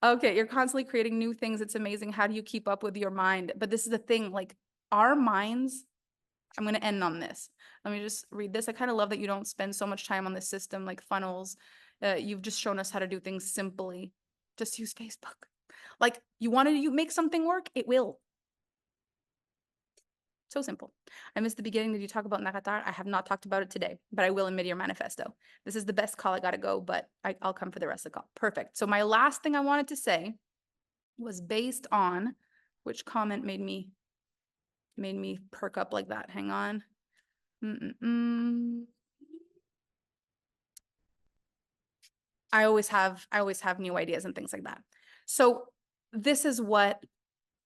[SPEAKER 2] Okay, you're constantly creating new things. It's amazing. How do you keep up with your mind? But this is the thing, like our minds, I'm going to end on this. Let me just read this. I kind of love that you don't spend so much time on this system like funnels. You've just shown us how to do things simply. Just use Facebook. Like you wanted to make something work, it will. So simple. I missed the beginning. Did you talk about Nagatar? I have not talked about it today, but I will in Midyear Manifesto. This is the best call. I got to go, but I'll come for the rest of the call. Perfect. So my last thing I wanted to say was based on which comment made me perk up like that. Hang on. I always have new ideas and things like that. So this is what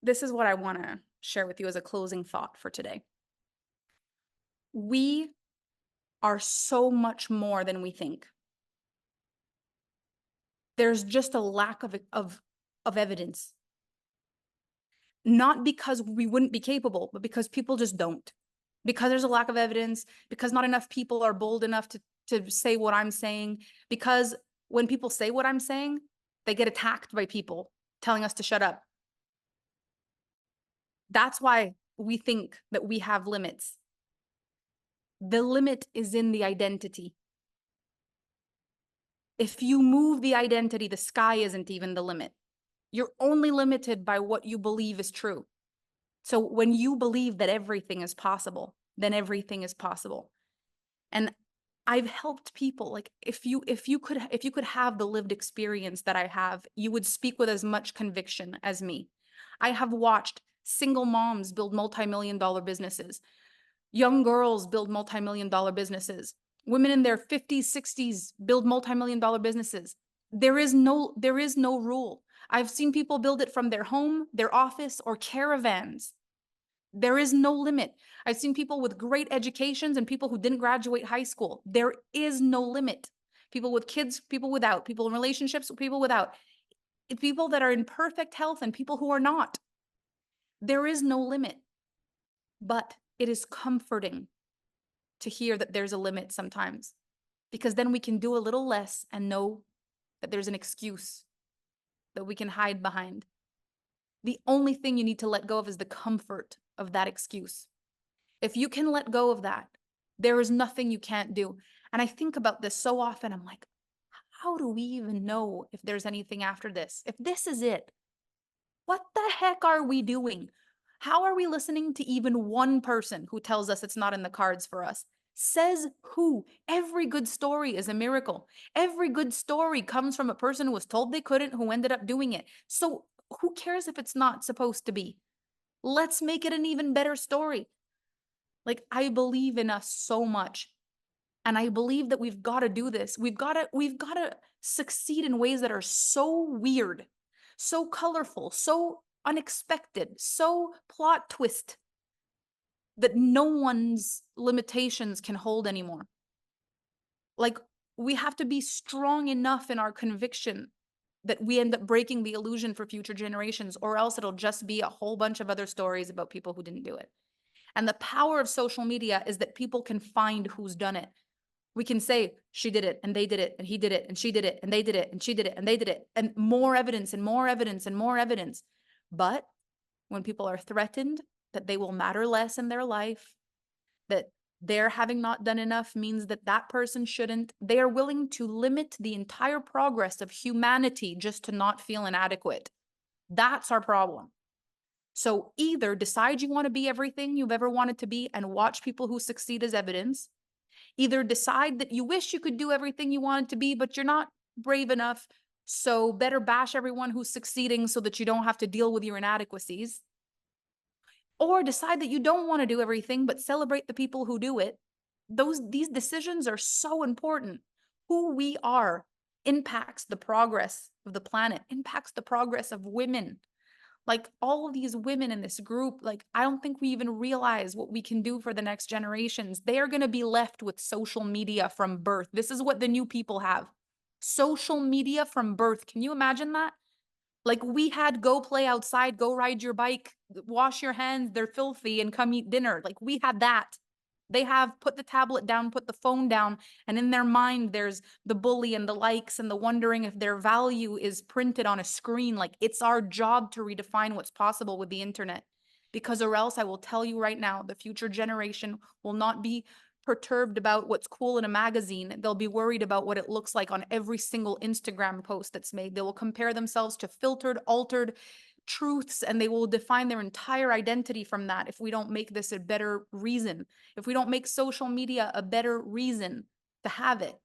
[SPEAKER 2] I want to share with you as a closing thought for today. We are so much more than we think. There's just a lack of evidence. Not because we wouldn't be capable, but because people just don't. Because there's a lack of evidence, because not enough people are bold enough to say what I'm saying, because when people say what I'm saying, they get attacked by people telling us to shut up. That's why we think that we have limits. The limit is in the identity. If you move the identity, the sky isn't even the limit. You're only limited by what you believe is true. So when you believe that everything is possible, then everything is possible. And I've helped people, like if you could have the lived experience that I have, you would speak with as much conviction as me. I have watched single moms build multi-million-dollar businesses, young girls build multi-million-dollar businesses, women in their 50s, 60s build multi-million-dollar businesses. There is no rule. I've seen people build it from their home, their office, or caravans. There is no limit. I've seen people with great educations and people who didn't graduate high school. There is no limit. People with kids, people without, people in relationships, people without, people that are in perfect health and people who are not. There is no limit. But it is comforting to hear that there's a limit sometimes, because then we can do a little less and know that there's an excuse that we can hide behind. The only thing you need to let go of is the comfort of that excuse. If you can let go of that, there is nothing you can't do. And I think about this so often. I'm like, how do we even know if there's anything after this? If this is it, what the heck are we doing? How are we listening to even one person who tells us it's not in the cards for us? Says who? Every good story is a miracle. Every good story comes from a person who was told they couldn't, who ended up doing it. So who cares if it's not supposed to be? Let's make it an even better story. Like, I believe in us so much. And I believe that we've got to do this. We've got to succeed in ways that are so weird, so colorful, so unexpected, so plot twist that no one's limitations can hold anymore. Like, we have to be strong enough in our conviction that we end up breaking the illusion for future generations, or else it'll just be a whole bunch of other stories about people who didn't do it. And the power of social media is that people can find who's done it. We can say, she did it, and they did it, and he did it, and she did it, and they did it, and she did it, and they did it, and more evidence, and more evidence, and more evidence. But when people are threatened that they will matter less in their life, that their having not done enough means that that person shouldn't, they are willing to limit the entire progress of humanity just to not feel inadequate. That's our problem. So either decide you want to be everything you've ever wanted to be and watch people who succeed as evidence. Either decide that you wish you could do everything you wanted to be, but you're not brave enough. So better bash everyone who's succeeding so that you don't have to deal with your inadequacies. Or decide that you don't want to do everything, but celebrate the people who do it. These decisions are so important. Who we are impacts the progress of the planet, impacts the progress of women. Like, all of these women in this group, like, I don't think we even realize what we can do for the next generations. They are going to be left with social media from birth. This is what the new people have. Social media from birth. Can you imagine that? Like, we had go play outside, go ride your bike, wash your hands, they're filthy, and come eat dinner. Like, we had that. They have put the tablet down, put the phone down, and in their mind, there's the bully and the likes and the wondering if their value is printed on a screen. Like, it's our job to redefine what's possible with the internet. Because or else I will tell you right now, the future generation will not be perturbed about what's cool in a magazine. They'll be worried about what it looks like on every single Instagram post that's made. They will compare themselves to filtered, altered truths, and they will define their entire identity from that if we don't make this a better reason, if we don't make social media a better reason to have it.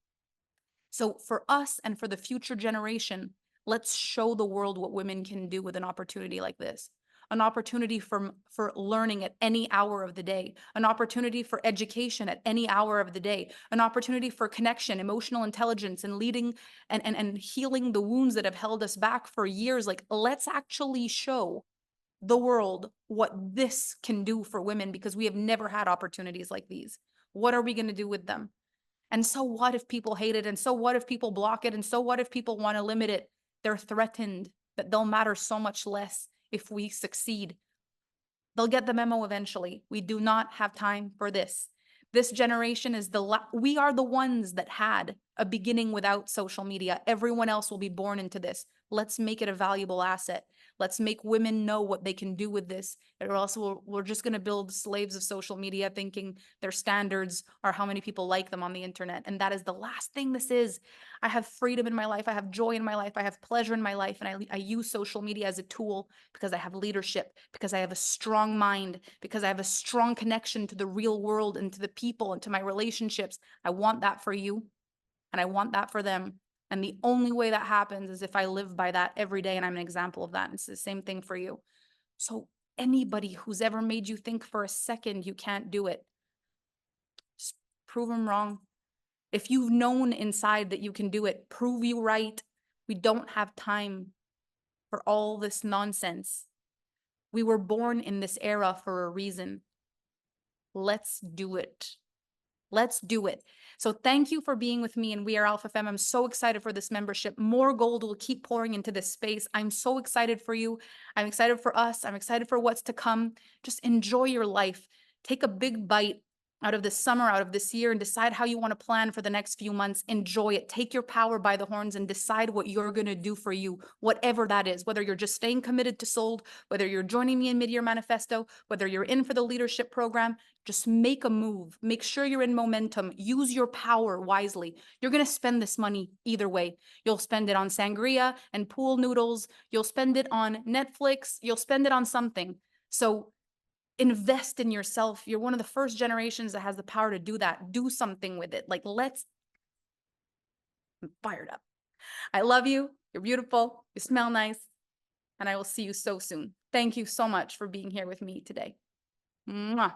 [SPEAKER 2] So for us and for the future generation, let's show the world what women can do with an opportunity like this. An opportunity for learning at any hour of the day, an opportunity for education at any hour of the day, an opportunity for connection, emotional intelligence, and leading and healing the wounds that have held us back for years. Like, let's actually show the world what this can do for women, because we have never had opportunities like these. What are we going to do with them? And so what if people hate it? And so what if people block it? And so what if people want to limit it? They're threatened that they'll matter so much less if we succeed. They'll get the memo eventually. We do not have time for this. This generation is we are the ones that had a beginning without social media. Everyone else will be born into this. Let's make it a valuable asset. Let's make women know what they can do with this. Or else we're just going to build slaves of social media, thinking their standards are how many people like them on the internet. And that is the last thing this is. I have freedom in my life. I have joy in my life. I have pleasure in my life. And I use social media as a tool because I have leadership, because I have a strong mind, because I have a strong connection to the real world and to the people and to my relationships. I want that for you, and I want that for them. And the only way that happens is if I live by that every day, and I'm an example of that. And it's the same thing for you. So anybody who's ever made you think for a second you can't do it, just prove them wrong. If you've known inside that you can do it, prove you right. We don't have time for all this nonsense. We were born in this era for a reason. Let's do it. Let's do it. So thank you for being with me in We Are Alpha Femme. I'm so excited for this membership. More gold will keep pouring into this space. I'm so excited for you. I'm excited for us. I'm excited for what's to come. Just enjoy your life. Take a big bite out of this summer, out of this year, and decide how you want to plan for the next few months. Enjoy it. Take your power by the horns and decide what you're going to do for you, whatever that is, whether you're just staying committed to sold, whether you're joining me in Midyear Manifesto, whether you're in for the leadership program. Just make a move. Make sure you're in momentum. Use your power wisely. You're going to spend this money either way. You'll spend it on sangria and pool noodles. You'll spend it on Netflix. You'll spend it on something. So invest in yourself. You're one of the first generations that has the power to do that. Do something with it. Like, I'm fired up. I love you. You're beautiful. You smell nice. And I will see you so soon. Thank you so much for being here with me today. Mwah.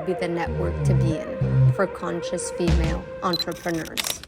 [SPEAKER 1] will be the network to be in for conscious female entrepreneurs.